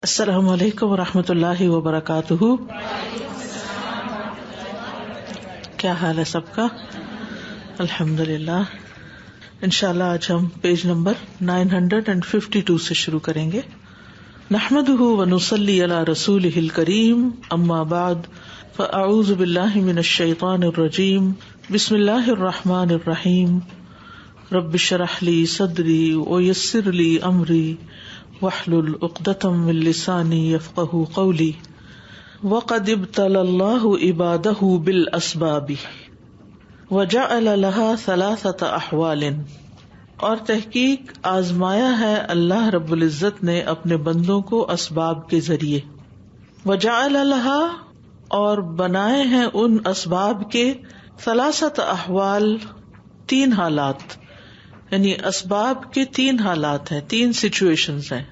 السلام علیکم ورحمۃ اللہ وبرکاتہ. کیا حال ہے سب کا؟ الحمد للہ. انشاءاللہ آج ہم پیج نمبر 952 سے شروع کریں گے. نحمده ونصلی علی رسولہ الکریم، اما بعد فاعوذ باللہ من الشیطان الرجیم. بسم اللہ الرحمن الرحیم. رب اشرح لی صدری ویسر لی امری واحلل عقدۃ من لسانی یفقہوا قولی. وقد ابتلی اللہ عبادہ بالاسباب وجعل لها ثلاثۃ احوال. اور تحقیق آزمایا ہے اللہ رب العزت نے اپنے بندوں کو اسباب کے ذریعے. وجعل لها اور بنائے ہیں ان اسباب کے ثلاثۃ احوال، تین حالات، یعنی اسباب کے تین حالات ہیں، تین سچویشنز ہیں.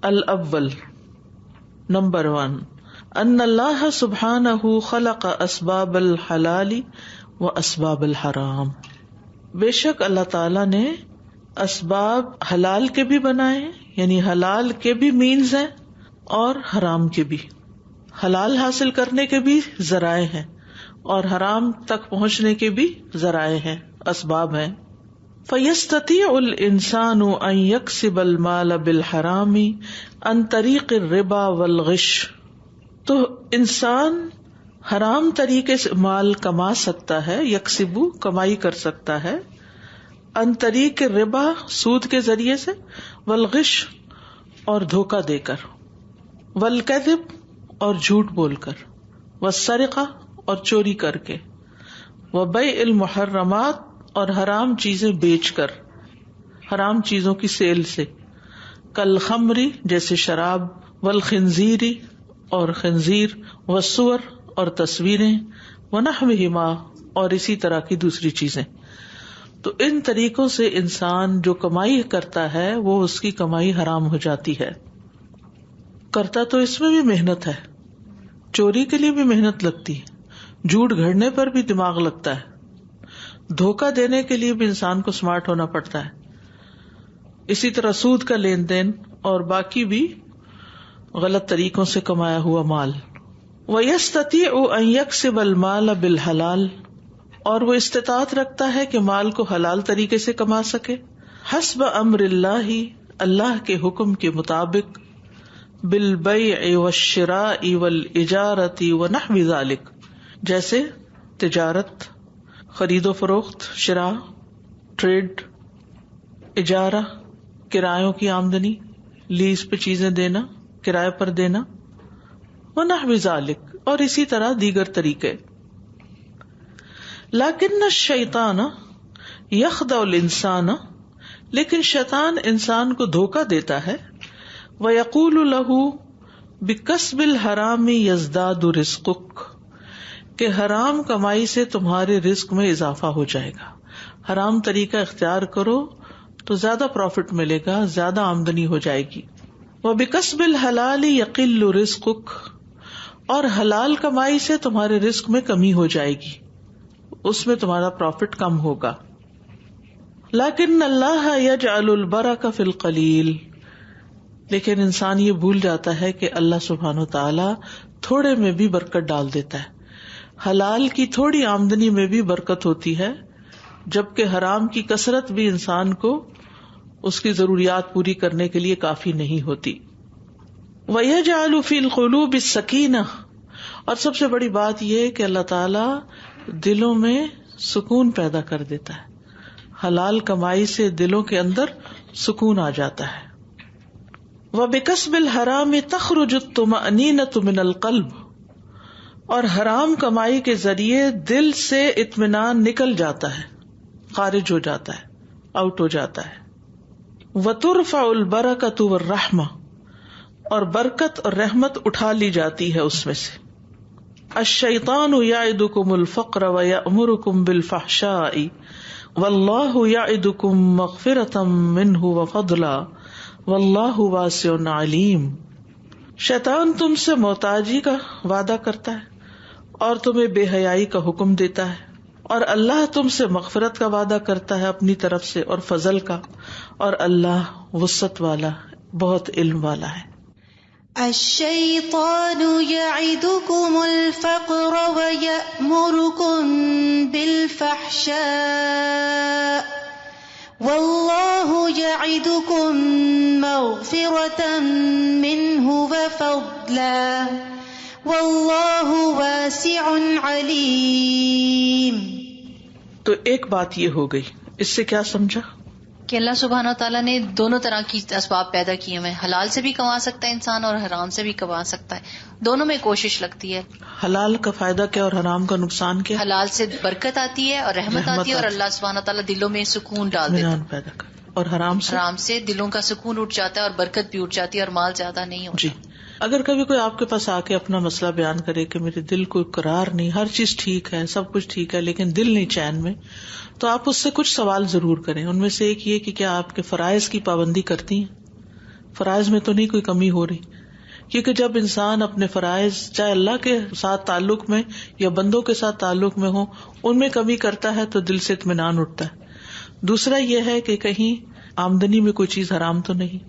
الاول، نمبر 1، ان اللہ سبحانہ خلق اسباب الحلال و اسباب الحرام. بے شک اللہ تعالی نے اسباب حلال کے بھی بنائے ہیں، یعنی حلال کے بھی مینز ہیں اور حرام کے بھی. حلال حاصل کرنے کے بھی ذرائع ہیں اور حرام تک پہنچنے کے بھی ذرائع ہیں، اسباب ہیں. فَيَسْتَطِيعُ الْإِنسَانُ أَن يَكْسِبَ الْمَالَ بِالْحَرَامِ عَن طَرِيقِ الرِّبَا وَالْغِشِّ. تو انسان حرام طریقے سے مال کما سکتا ہے، یکسب کمائی کر سکتا ہے، عن طریق الربا سود کے ذریعے سے، والغش اور دھوکہ دے کر، والکذب اور جھوٹ بول کر، والسرقہ اور چوری کر کے، وبیع المحرمات اور حرام چیزیں بیچ کر، حرام چیزوں کی سیل سے، کالخمری جیسے شراب، والخنزیری اور خنزیر، والصور اور تصویریں، ونحوہما اور اسی طرح کی دوسری چیزیں. تو ان طریقوں سے انسان جو کمائی کرتا ہے وہ اس کی کمائی حرام ہو جاتی ہے. کرتا تو اس میں بھی محنت ہے، چوری کے لیے بھی محنت لگتی ہے، جھوٹ گھڑنے پر بھی دماغ لگتا ہے، دھوکہ دینے کے لیے بھی انسان کو سمارٹ ہونا پڑتا ہے، اسی طرح سود کا لین دین اور باقی بھی غلط طریقوں سے کمایا ہوا مال. وَيَسْتَطِيعُ أَن يَكْسِبَ الْمَالَ بِالْحَلَالِ اور وہ استطاعت رکھتا ہے کہ مال کو حلال طریقے سے کما سکے، حسب امر اللہ اللہ کے حکم کے مطابق، بالبیع والشراء والإجارة ونحو ذلك جیسے تجارت، خرید و فروخت، شراء ٹریڈ، اجارہ کرایوں کی آمدنی، لیز پہ چیزیں دینا، کرائے پر دینا، ونحو ذلک اور اسی طرح دیگر طریقے. لیکن الشیطان یخدع الانسان لیکن شیطان انسان کو دھوکہ دیتا ہے، ویقول له بکسب الحرام یزداد رزقک کہ حرام کمائی سے تمہارے رزق میں اضافہ ہو جائے گا، حرام طریقہ اختیار کرو تو زیادہ پروفٹ ملے گا، زیادہ آمدنی ہو جائے گی. وَبِكَسْبِ الْحَلَالِ يَقِلُّ رِزْقُكَ اور حلال کمائی سے تمہارے رزق میں کمی ہو جائے گی، اس میں تمہارا پروفٹ کم ہوگا. لیکن اللہ یجعل البرکۃ فی القلیل لیکن انسان یہ بھول جاتا ہے کہ اللہ سبحانہ وتعالی تھوڑے میں بھی برکت ڈال دیتا ہے. حلال کی تھوڑی آمدنی میں بھی برکت ہوتی ہے، جبکہ حرام کی کثرت بھی انسان کو اس کی ضروریات پوری کرنے کے لیے کافی نہیں ہوتی. وَيَجْعَلُ فِي الْقُلُوبِ السَّكِينَةَ اور سب سے بڑی بات یہ کہ اللہ تعالی دلوں میں سکون پیدا کر دیتا ہے، حلال کمائی سے دلوں کے اندر سکون آ جاتا ہے. وَبِكَسْبِ الْحَرَامِ تَخْرُجُ الطُّمَأْنِينَةُ مِنَ الْقَلْبِ اور حرام کمائی کے ذریعے دل سے اطمینان نکل جاتا ہے، خارج ہو جاتا ہے، آؤٹ ہو جاتا ہے. وَتُرْفَعُ الْبَرَكَةُ وَالرَّحْمَةُ اور برکت اور رحمت اٹھا لی جاتی ہے اس میں سے. الشیطان یعدکم الفقر ویأمرکم بالفحشاء واللہ یعدکم مغفرۃ منہ وفضلا واللہ واسع علیم. شیطان تم سے محتاجی کا وعدہ کرتا ہے اور تمہیں بے حیائی کا حکم دیتا ہے، اور اللہ تم سے مغفرت کا وعدہ کرتا ہے اپنی طرف سے اور فضل کا، اور اللہ وسعت والا، بہت علم والا ہے. الشیطان یعدکم الفقر ویأمرکم بالفحشاء واللہ یعدکم مغفرة منہ وفضلا واللہ واسع علیم. تو ایک بات یہ ہو گئی، اس سے کیا سمجھا؟ کہ اللہ سبحانہ وتعالیٰ نے دونوں طرح کی اسباب پیدا کیے ہوئے، حلال سے بھی کما سکتا ہے انسان اور حرام سے بھی کما سکتا ہے، دونوں میں کوشش لگتی ہے. حلال کا فائدہ کیا اور حرام کا نقصان کیا؟ حلال سے برکت آتی ہے اور رحمت آتی ہے، اور اللہ سبحانہ وتعالیٰ دلوں میں سکون ڈال دیتا ہے پیدا کر. اور حرام سے دلوں کا سکون اٹھ جاتا ہے اور برکت بھی اٹھ جاتی ہے اور مال زیادہ نہیں ہوتا. جی، اگر کبھی کوئی آپ کے پاس آ کے اپنا مسئلہ بیان کرے کہ میرے دل کو قرار نہیں، ہر چیز ٹھیک ہے، سب کچھ ٹھیک ہے، لیکن دل نہیں چین میں، تو آپ اس سے کچھ سوال ضرور کریں. ان میں سے ایک یہ کہ کیا آپ کے فرائض کی پابندی کرتی ہیں؟ فرائض میں تو نہیں کوئی کمی ہو رہی، کیونکہ جب انسان اپنے فرائض چاہے اللہ کے ساتھ تعلق میں یا بندوں کے ساتھ تعلق میں ہو، ان میں کمی کرتا ہے تو دل سے اطمینان اٹھتا ہے. دوسرا یہ ہے کہ کہیں آمدنی میں کوئی چیز حرام تو نہیں،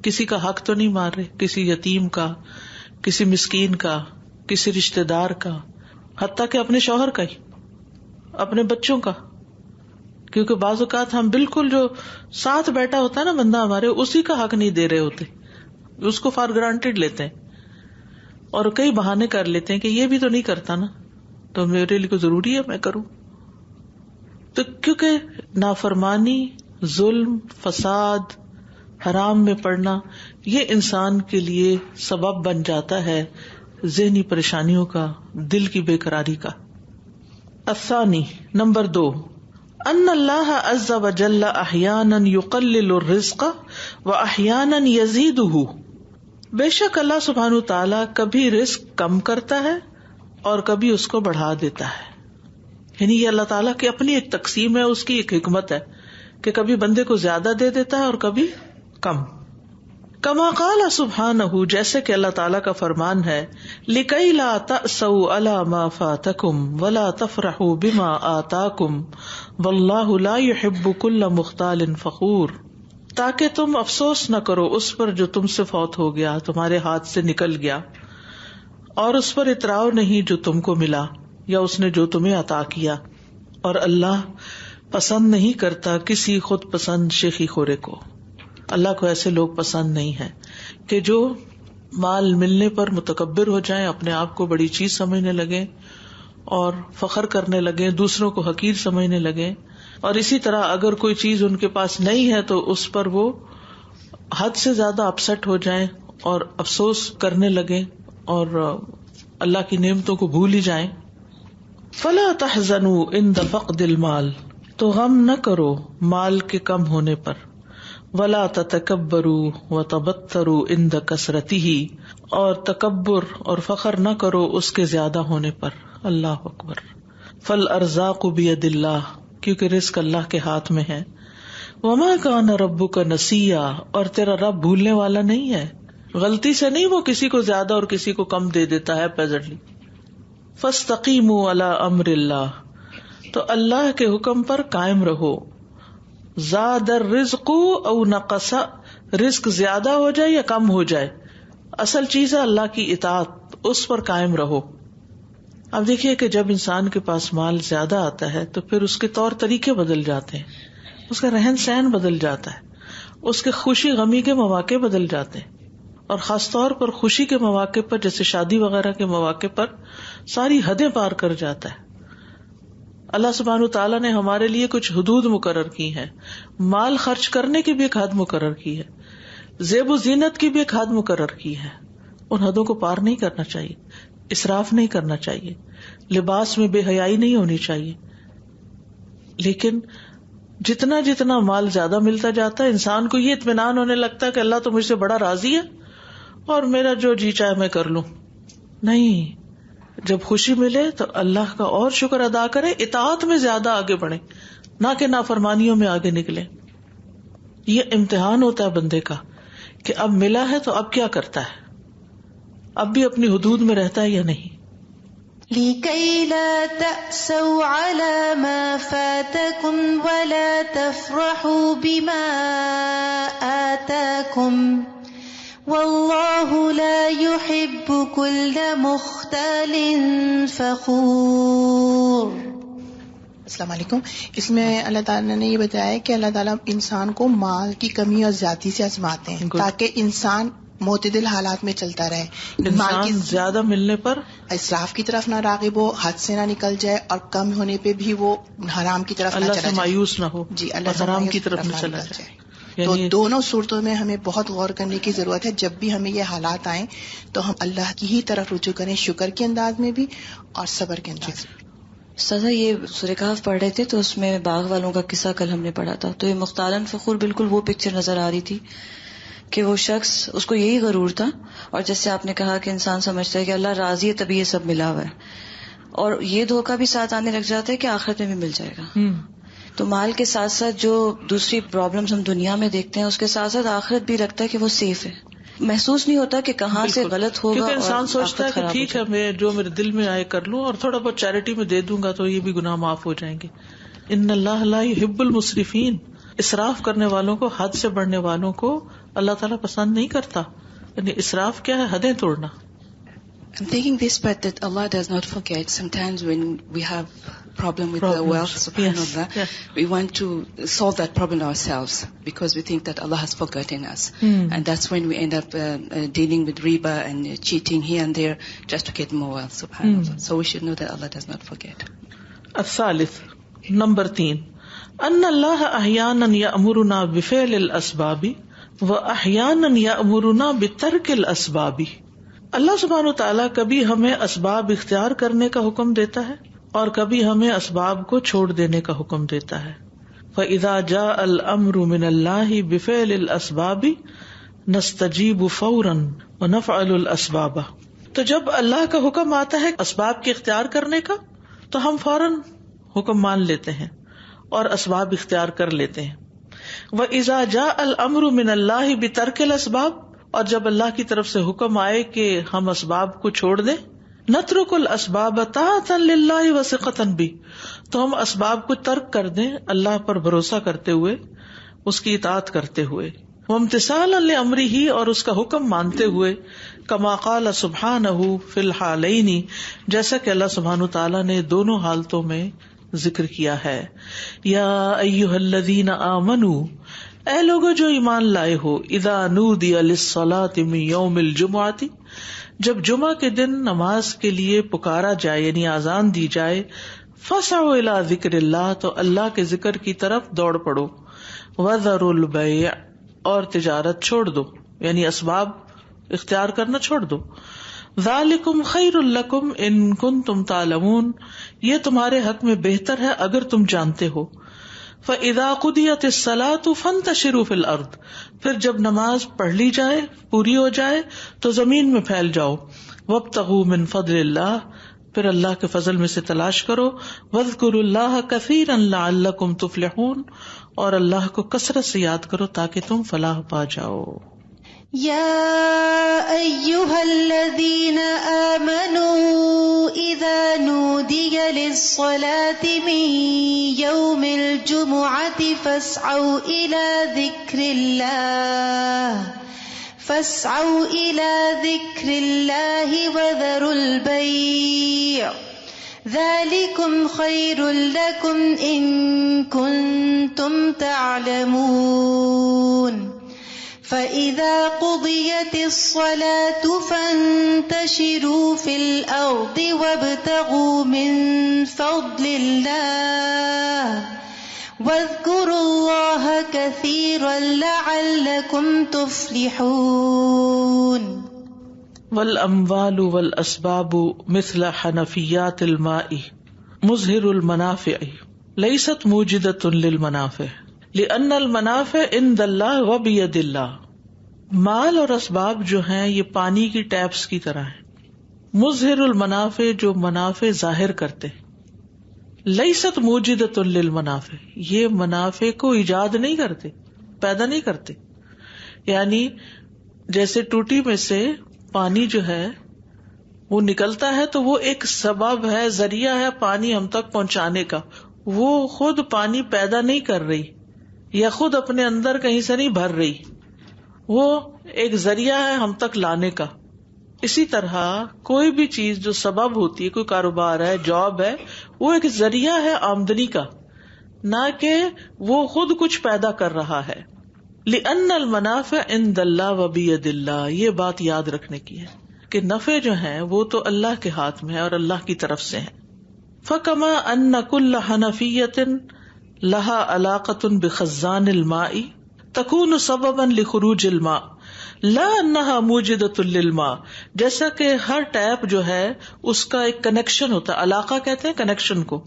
کسی کا حق تو نہیں مار رہے، کسی یتیم کا، کسی مسکین کا، کسی رشتہ دار کا، حتیٰ کہ اپنے شوہر کا ہی، اپنے بچوں کا. کیونکہ بعض اوقات ہم بالکل جو ساتھ بیٹھا ہوتا ہے نا بندہ ہمارے، اسی کا حق نہیں دے رہے ہوتے، اس کو فار گرانٹیڈ لیتے ہیں اور کئی بہانے کر لیتے ہیں کہ یہ بھی تو نہیں کرتا نا، تو میرے لیے کو ضروری ہے میں کروں. تو کیونکہ نافرمانی، ظلم، فساد، حرام میں پڑنا، یہ انسان کے لیے سبب بن جاتا ہے ذہنی پریشانیوں کا، دل کی بے قراری کا. الثانی، نمبر 2، ان اللہ عز وجل احیانا یقلل الرزق واحیانا یزیدہ. بے شک اللہ سبحانہ تعالیٰ کبھی رزق کم کرتا ہے اور کبھی اس کو بڑھا دیتا ہے. یعنی یہ اللہ تعالیٰ کی اپنی ایک تقسیم ہے، اس کی ایک حکمت ہے کہ کبھی بندے کو زیادہ دے دیتا ہے اور کبھی کم. کما قال سبحانہ، جیسے کہ اللہ تعالیٰ کا فرمان ہے، لِكَيْ لَا تَأْسَوْا عَلَى مَا فَاتَكُمْ وَلَا تَفْرَحُوا بِمَا آتَاكُمْ وَاللَّهُ لَا يُحِبُّ كُلَّ مُخْتَالٍ فَخُورٍ. تاکہ تم افسوس نہ کرو اس پر جو تم سے فوت ہو گیا، تمہارے ہاتھ سے نکل گیا، اور اس پر اتراؤ نہیں جو تم کو ملا یا اس نے جو تمہیں عطا کیا، اور اللہ پسند نہیں کرتا کسی خود پسند شیخی خورے کو. اللہ کو ایسے لوگ پسند نہیں ہیں کہ جو مال ملنے پر متکبر ہو جائیں، اپنے آپ کو بڑی چیز سمجھنے لگیں اور فخر کرنے لگیں، دوسروں کو حقیر سمجھنے لگیں. اور اسی طرح اگر کوئی چیز ان کے پاس نہیں ہے تو اس پر وہ حد سے زیادہ اپسٹ ہو جائیں اور افسوس کرنے لگیں اور اللہ کی نعمتوں کو بھول ہی جائیں. فلا تحزنوا عند فقد المال، تو غم نہ کرو مال کے کم ہونے پر. ولا تتکبروا وتبطروا عند کثرتہ، اور تکبر اور فخر نہ کرو اس کے زیادہ ہونے پر. اللہ اکبر. فالارزاق بید اللہ، کیونکہ رزق اللہ کے ہاتھ میں ہے. وما کان ربک نسیا، اور تیرا رب بھولنے والا نہیں ہے، غلطی سے نہیں وہ کسی کو زیادہ اور کسی کو کم دے دیتا ہے پیزنٹلی. فاستقیموا علی امر اللہ، تو اللہ کے حکم پر قائم رہو. زاد الرزق او نقص، رزق زیادہ ہو جائے یا کم ہو جائے، اصل چیز ہے اللہ کی اطاعت، اس پر قائم رہو. اب دیکھیے کہ جب انسان کے پاس مال زیادہ آتا ہے تو پھر اس کے طور طریقے بدل جاتے ہیں، اس کا رہن سہن بدل جاتا ہے، اس کے خوشی غمی کے مواقع بدل جاتے ہیں، اور خاص طور پر خوشی کے مواقع پر جیسے شادی وغیرہ کے مواقع پر ساری حدیں پار کر جاتا ہے. اللہ سبحانہ تعالیٰ نے ہمارے لیے کچھ حدود مقرر کی ہیں، مال خرچ کرنے کی بھی ایک حد مقرر کی ہے، زیب و زینت کی بھی ایک حد مقرر کی ہے. ان حدوں کو پار نہیں کرنا چاہیے، اسراف نہیں کرنا چاہیے، لباس میں بے حیائی نہیں ہونی چاہیے. لیکن جتنا جتنا مال زیادہ ملتا جاتا ہے انسان کو یہ اطمینان ہونے لگتا ہے کہ اللہ تو مجھ سے بڑا راضی ہے اور میرا جو جی چاہے میں کر لوں. نہیں، جب خوشی ملے تو اللہ کا اور شکر ادا کرے، اطاعت میں زیادہ آگے بڑھے، نہ کہ نافرمانیوں میں آگے نکلے. یہ امتحان ہوتا ہے بندے کا کہ اب ملا ہے تو اب کیا کرتا ہے، اب بھی اپنی حدود میں رہتا ہے یا نہیں. لِكَيْ لَا تَأْسَوْا عَلَى مَا فَاتَكُمْ وَلَا تَفْرَحُوا بِمَا آتَاكُمْ وَاللَّهُ لَا يحب كل مختال فخور. السلام علیکم. اس میں اللہ تعالیٰ نے یہ بتایا کہ اللہ تعالیٰ انسان کو مال کی کمی اور زیادتی سے آزماتے ہیں تاکہ انسان معتدل حالات میں چلتا رہے. مال کی زیادہ ملنے پر اسراف کی طرف نہ راغب ہو, حد سے نہ نکل جائے, اور کم ہونے پہ بھی وہ حرام کی طرف نہ چلا جائے, اللہ سے مایوس نہ ہو, جی اللہ سے حرام کی طرف نہ چلا جائے. تو دونوں صورتوں میں ہمیں بہت غور کرنے کی ضرورت ہے. جب بھی ہمیں یہ حالات آئیں تو ہم اللہ کی ہی طرف رجوع کریں, شکر کے انداز میں بھی اور صبر کے انداز میں. سزا یہ سورہ کہف پڑھ رہے تھے تو اس میں باغ والوں کا قصہ کل ہم نے پڑھا تھا, تو یہ مختالن فخور بالکل وہ پکچر نظر آ رہی تھی کہ وہ شخص, اس کو یہی غرور تھا. اور جیسے آپ نے کہا کہ انسان سمجھتا ہے کہ اللہ راضی ہے تبھی یہ سب ملا ہوا ہے, اور یہ دھوکہ بھی ساتھ آنے لگ جاتا ہے کہ آخرت میں بھی مل جائے گا. تو مال کے ساتھ ساتھ جو دوسری پرابلمز ہم دنیا میں دیکھتے ہیں اس کے ساتھ ساتھ آخرت بھی لگتا ہے کہ وہ سیف ہے, محسوس نہیں ہوتا کہ کہاں سے غلط ہوگا. کیونکہ انسان سوچتا ہے کہ ٹھیک ہے میں جو میرے دل میں آئے کر لوں, اور تھوڑا بہت چیریٹی میں دے دوں گا تو یہ بھی گناہ معاف ہو جائیں گے. ان اللہ لا يحب المسرفین, اسراف کرنے والوں کو, حد سے بڑھنے والوں کو اللہ تعالیٰ پسند نہیں کرتا. یعنی اسراف کیا ہے؟ حدیں توڑنا. I'm thinking this, but that Allah does not forget. Sometimes when we have problem with the wealth, subhanAllah, we want to solve that problem ourselves because we think that Allah has forgotten us. And that's when we end up dealing with riba and cheating here and there just to get more wealth, subhanAllah. So we should know that Allah does not forget. الثالث, number 3, ان اللہ احیانا یأمرنا بفعل الاسباب واحیانا یأمرنا بترک الاسباب. اللہ سبحانہ وتعالیٰ کبھی ہمیں اسباب اختیار کرنے کا حکم دیتا ہے اور کبھی ہمیں اسباب کو چھوڑ دینے کا حکم دیتا ہے. فَإِذَا جَاءَ الْأَمْرُ مِنَ اللَّهِ بِفِعْلِ الْأَسْبَابِ نَسْتَجِيبُ فَوْرًا وَنَفْعَلُ الْأَسْبَابَ. تو جب اللہ کا حکم آتا ہے اسباب کے اختیار کرنے کا تو ہم فوراً حکم مان لیتے ہیں اور اسباب اختیار کر لیتے ہیں. وَإِذَا جَاءَ الْأَمْرُ مِنَ اللَّهِ بِتَرْكِ الْأَسْبَابِ, اور جب اللہ کی طرف سے حکم آئے کہ ہم اسباب کو چھوڑ دیں, نترک الاسباب طاعۃ للہ وثقۃ بہ, تو ہم اسباب کو ترک کر دیں اللہ پر بھروسہ کرتے ہوئے, اس کی اطاعت کرتے ہوئے, وامتثالا لامرہ, اور اس کا حکم مانتے ہوئے, کما قال سبحانہ فی الحالین, جیسا کہ اللہ سبحانہ تعالیٰ نے دونوں حالتوں میں ذکر کیا ہے. یا ایھا الذین آمنوا, اے لوگو جو ایمان لائے ہو, اذا نودی للصلاۃ من یوم الجمعۃ, جب جمعہ کے دن نماز کے لیے پکارا جائے یعنی اذان دی جائے, فسعوا الی ذکر اللہ, تو اللہ کے ذکر کی طرف دوڑ پڑو, وذروا البیع, اور تجارت چھوڑ دو یعنی اسباب اختیار کرنا چھوڑ دو. ذالکم خیر لکم ان کنتم تعلمون, یہ تمہارے حق میں بہتر ہے اگر تم جانتے ہو. فَإِذَا قُضِيَتِ الصَّلَاةُ فَانتَشِرُوا فِي الْأَرْضِ, پھر جب نماز پڑھ لی جائے, پوری ہو جائے, تو زمین میں پھیل جاؤ. وَابْتَغُوا مِن فَضْلِ اللَّهِ, پھر اللہ کے فضل میں سے تلاش کرو. وَاذْكُرُوا اللَّهَ كَثِيرًا لَعَلَّكُمْ تُفْلِحُونَ, اور اللہ کو کثرت سے یاد کرو تاکہ تم فلاح پا جاؤ. يا أيها الذين آمنوا إذا نودي للصلاة من يوم الجمعة فاسعوا إلى ذكر الله وذروا البيع ذلكم خير لكم إن كنتم تعلمون. فَإِذَا قُضِيَتِ الصَّلَاةُ فَانتَشِرُوا فِي الْأَرْضِ وَابْتَغُوا مِن فَضْلِ اللَّهِ وَاذْكُرُوا اللَّهَ كَثِيرًا لَعَلَّكُمْ تُفْلِحُونَ. وَالْأَمْوَالُ وَالْأَسْبَابُ مِثْلَ حَنَفِيَّاتِ الْمَاءِ مُظْهِرُ الْمَنَافِعِ لَيْسَتْ مُوجِدَةٌ لِلْمَنَافِعِ لِأَنَّ الْمَنَافِعَ عِندَ اللَّهِ وَبِيَدِ اللَّهِ. مال اور اسباب جو ہیں یہ پانی کی ٹیپس کی طرح ہیں. مظہر المنافع, جو منافع ظاہر کرتے. لیست موجدۃ للمنافع, یہ منافع کو ایجاد نہیں کرتے, پیدا نہیں کرتے. یعنی جیسے ٹوٹی میں سے پانی جو ہے وہ نکلتا ہے تو وہ ایک سبب ہے, ذریعہ ہے پانی ہم تک پہنچانے کا. وہ خود پانی پیدا نہیں کر رہی یا خود اپنے اندر کہیں سے نہیں بھر رہی, وہ ایک ذریعہ ہے ہم تک لانے کا. اسی طرح کوئی بھی چیز جو سبب ہوتی ہے، کوئی کاروبار ہے، جاب ہے، وہ ایک ذریعہ ہے آمدنی کا، نہ کہ وہ خود کچھ پیدا کر رہا ہے. لأن المنافع عند اللہ وبید اللہ، یہ بات یاد رکھنے کی ہے کہ نفع جو ہیں وہ تو اللہ کے ہاتھ میں ہے اور اللہ کی طرف سے ہیں. فکما ان کل حنفیۃ لها علاقۃ بخزان الماء تکون سببا لخروج الماء لا انها موجدۃ للماء، جیسا کہ ہر ٹیپ جو ہے اس کا ایک کنیکشن ہوتا ہے، علاقہ کہتے ہیں کنیکشن کو،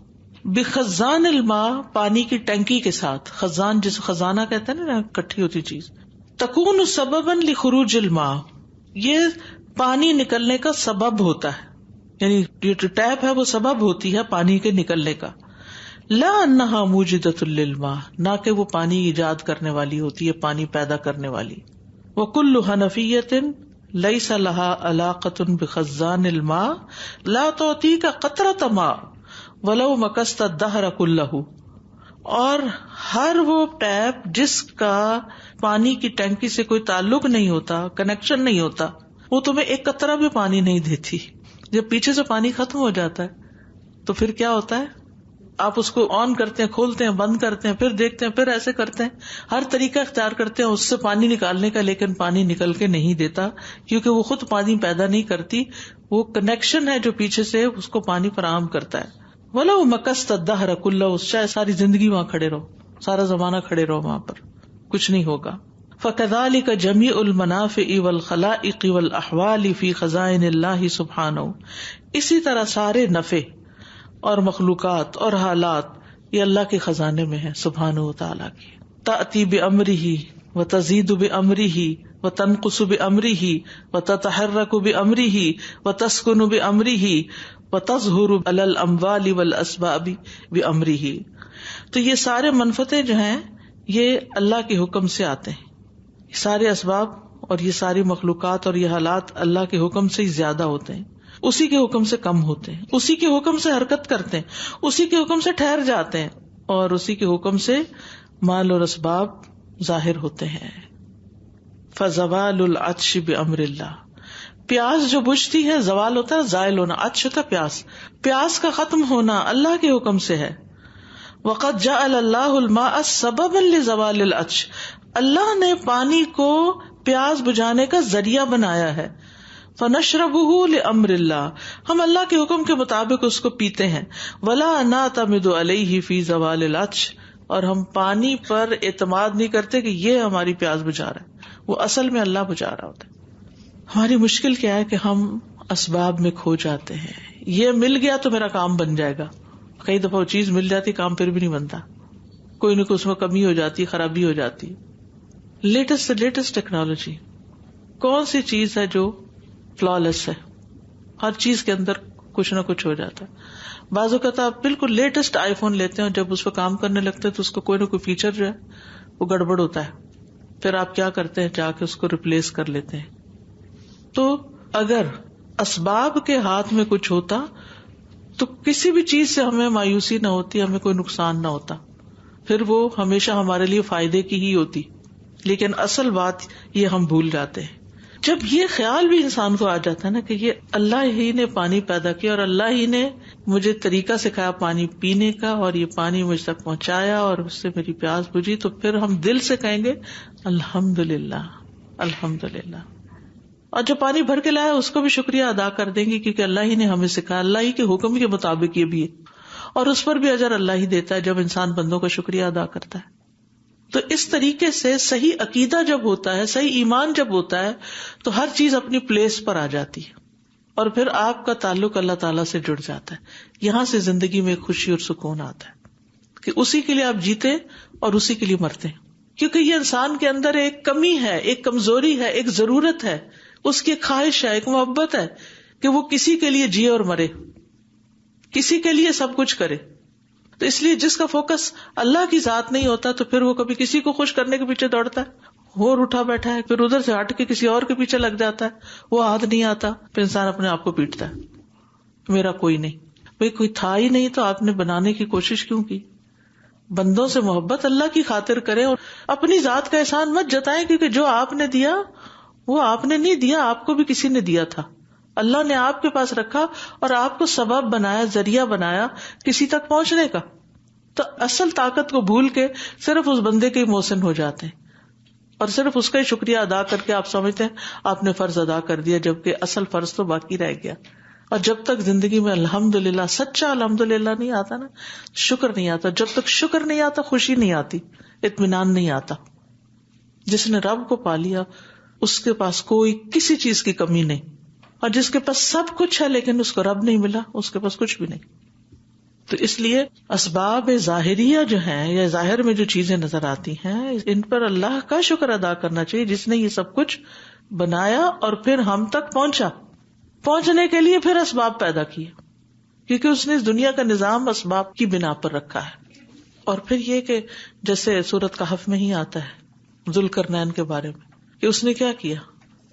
بخزان الماء پانی کی ٹینکی کے ساتھ، خزان جس خزانہ کہتے ہیں نا کٹھی ہوتی چیز، تکون سببا لخروج الماء، یہ پانی نکلنے کا سبب ہوتا ہے، یعنی یہ جو ٹیپ ہے وہ سبب ہوتی ہے پانی کے نکلنے کا. لا انہا موجدۃ للماء، نہ کہ وہ پانی ایجاد کرنے والی ہوتی ہے، پانی پیدا کرنے والی. وکل حنفیۃ لیس لها علاقۃ بخزان الماء لا تعطیک قطرۃ ماء ولو مکثت الدہر کلہ، اور ہر وہ ٹیپ جس کا پانی کی ٹینکی سے کوئی تعلق نہیں ہوتا، کنیکشن نہیں ہوتا، وہ تمہیں ایک قطرہ بھی پانی نہیں دیتی. جب پیچھے سے پانی ختم ہو جاتا ہے تو پھر کیا ہوتا ہے، آپ اس کو آن کرتے ہیں، کھولتے ہیں، بند کرتے ہیں، پھر دیکھتے ہیں، پھر ایسے کرتے ہیں، ہر طریقہ اختیار کرتے ہیں اس سے پانی نکالنے کا، لیکن پانی نکل کے نہیں دیتا، کیونکہ وہ خود پانی پیدا نہیں کرتی، وہ کنیکشن ہے جو پیچھے سے اس کو پانی فراہم کرتا ہے. وَلَوْ مَكَثْتَ الدَّهْرَ كُلَّهُ، چاہے ساری زندگی وہاں کھڑے رہو، سارا زمانہ کھڑے رہو وہاں پر، کچھ نہیں ہوگا. فَكَذَلِكَ جَمِيعُ الْمَنَافِعِ وَالْخَلَائِقِ وَالْأَحْوَالِ فِي خَزَائِنِ اللَّهِ سُبْحَانَهُ، اسی طرح سارے نفع اور مخلوقات اور حالات یہ اللہ کے خزانے میں ہے سبحانہ وتعالی کی. تأتی بأمرہ وتزید بأمرہ وتنقص بأمرہ وتتحرک بأمرہ وتسکن بأمرہ وتظہر علی الاموال والاسباب بأمرہ. تو یہ سارے منفعتیں جو ہیں یہ اللہ کے حکم سے آتے ہیں، یہ سارے اسباب اور یہ ساری مخلوقات اور یہ حالات اللہ کے حکم سے ہی زیادہ ہوتے ہیں، اسی کے حکم سے کم ہوتے ہیں، اسی کے حکم سے حرکت کرتے ہیں، اسی کے حکم سے ٹھہر جاتے ہیں، اور اسی کے حکم سے مال اور اسباب ظاہر ہوتے ہیں. فزوال العطش بامر اللہ، پیاس جو بجھتی ہے، زوال ہوتا ہے زائل ہونا، عطش ہوتا ہے پیاس، پیاس کا ختم ہونا اللہ کے حکم سے ہے. وقد جعل اللہ الماء سببا لزوال العطش، اللہ نے پانی کو پیاس بجھانے کا ذریعہ بنایا ہے. فنشربه لامر اللہ، ہم اللہ کے حکم کے مطابق اس کو پیتے ہیں. ولا نعتمد علیہ فی زوال العطش، اور ہم پانی پر اعتماد نہیں کرتے کہ یہ ہماری پیاس بجھا رہا ہے، وہ اصل میں اللہ بجھا رہا ہوتا ہے. ہماری مشکل کیا ہے کہ ہم اسباب میں کھو جاتے ہیں، یہ مل گیا تو میرا کام بن جائے گا. کئی دفعہ وہ چیز مل جاتی، کام پھر بھی نہیں بنتا، کوئی نہ کوئی اس میں کمی ہو جاتی، خرابی ہو جاتی. لیٹسٹ ٹیکنالوجی، کون سی چیز ہے جو فلالیس ہے؟ ہر چیز کے اندر کچھ نہ کچھ ہو جاتا ہے. بعض اوقات آپ بالکل لیٹسٹ آئی فون لیتے ہیں، جب اس پہ کام کرنے لگتے ہیں تو اس کو کوئی نہ کوئی فیچر جو ہے وہ گڑبڑ ہوتا ہے، پھر آپ کیا کرتے ہیں، جا کے اس کو ریپلیس کر لیتے ہیں. تو اگر اسباب کے ہاتھ میں کچھ ہوتا تو کسی بھی چیز سے ہمیں مایوسی نہ ہوتی، ہمیں کوئی نقصان نہ ہوتا، پھر وہ ہمیشہ ہمارے لیے فائدے کی ہی ہوتی. لیکن اصل بات یہ ہم بھول جاتے ہیں. جب یہ خیال بھی انسان کو آ جاتا ہے نا کہ یہ اللہ ہی نے پانی پیدا کیا اور اللہ ہی نے مجھے طریقہ سکھایا پانی پینے کا، اور یہ پانی مجھ تک پہنچایا اور اس سے میری پیاس بجھی، تو پھر ہم دل سے کہیں گے الحمدللہ الحمدللہ. اور جو پانی بھر کے لایا اس کو بھی شکریہ ادا کر دیں گے، کیونکہ اللہ ہی نے ہمیں سکھایا، اللہ ہی کے حکم کے مطابق یہ بھی ہے، اور اس پر بھی اجر اللہ ہی دیتا ہے جب انسان بندوں کا شکریہ ادا کرتا ہے. تو اس طریقے سے صحیح عقیدہ جب ہوتا ہے، صحیح ایمان جب ہوتا ہے، تو ہر چیز اپنی پلیس پر آ جاتی ہے، اور پھر آپ کا تعلق اللہ تعالیٰ سے جڑ جاتا ہے. یہاں سے زندگی میں خوشی اور سکون آتا ہے کہ اسی کے لیے آپ جیتے اور اسی کے لیے مرتے ہیں. کیونکہ یہ انسان کے اندر ایک کمی ہے، ایک کمزوری ہے، ایک ضرورت ہے، اس کی ایک خواہش ہے، ایک محبت ہے کہ وہ کسی کے لیے جیے اور مرے، کسی کے لیے سب کچھ کرے. تو اس لیے جس کا فوکس اللہ کی ذات نہیں ہوتا تو پھر وہ کبھی کسی کو خوش کرنے کے پیچھے دوڑتا ہے، اور اٹھا بیٹھا ہے، پھر ادھر سے ہٹ کے کسی اور کے پیچھے لگ جاتا ہے، وہ ہاتھ نہیں آتا، پھر انسان اپنے آپ کو پیٹتا ہے، میرا کوئی نہیں. بھئی کوئی تھا ہی نہیں تو آپ نے بنانے کی کوشش کیوں کی؟ بندوں سے محبت اللہ کی خاطر کریں، اور اپنی ذات کا احسان مت جتائیں، کیونکہ جو آپ نے دیا وہ آپ نے نہیں دیا، آپ کو بھی کسی نے دیا تھا. اللہ نے آپ کے پاس رکھا اور آپ کو سبب بنایا, ذریعہ بنایا کسی تک پہنچنے کا. تو اصل طاقت کو بھول کے صرف اس بندے کے ہی محسن ہو جاتے ہیں اور صرف اس کا ہی شکریہ ادا کر کے آپ سمجھتے ہیں آپ نے فرض ادا کر دیا, جبکہ اصل فرض تو باقی رہ گیا. اور جب تک زندگی میں الحمدللہ, سچا الحمدللہ نہیں آتا نا, شکر نہیں آتا, جب تک شکر نہیں آتا خوشی نہیں آتی, اطمینان نہیں آتا. جس نے رب کو پا لیا اس کے پاس کوئی کسی چیز کی کمی نہیں, اور جس کے پاس سب کچھ ہے لیکن اس کو رب نہیں ملا, اس کے پاس کچھ بھی نہیں. تو اس لیے اسباب ظاہریہ جو ہیں یا ظاہر میں جو چیزیں نظر آتی ہیں ان پر اللہ کا شکر ادا کرنا چاہیے جس نے یہ سب کچھ بنایا اور پھر ہم تک پہنچا. پہنچنے کے لیے پھر اسباب پیدا کیے, کیونکہ اس نے اس دنیا کا نظام اسباب کی بنا پر رکھا ہے. اور پھر یہ کہ جیسے سورۃ کہف میں ہی آتا ہے ذوالقرنین کے بارے میں کہ اس نے کیا کیا,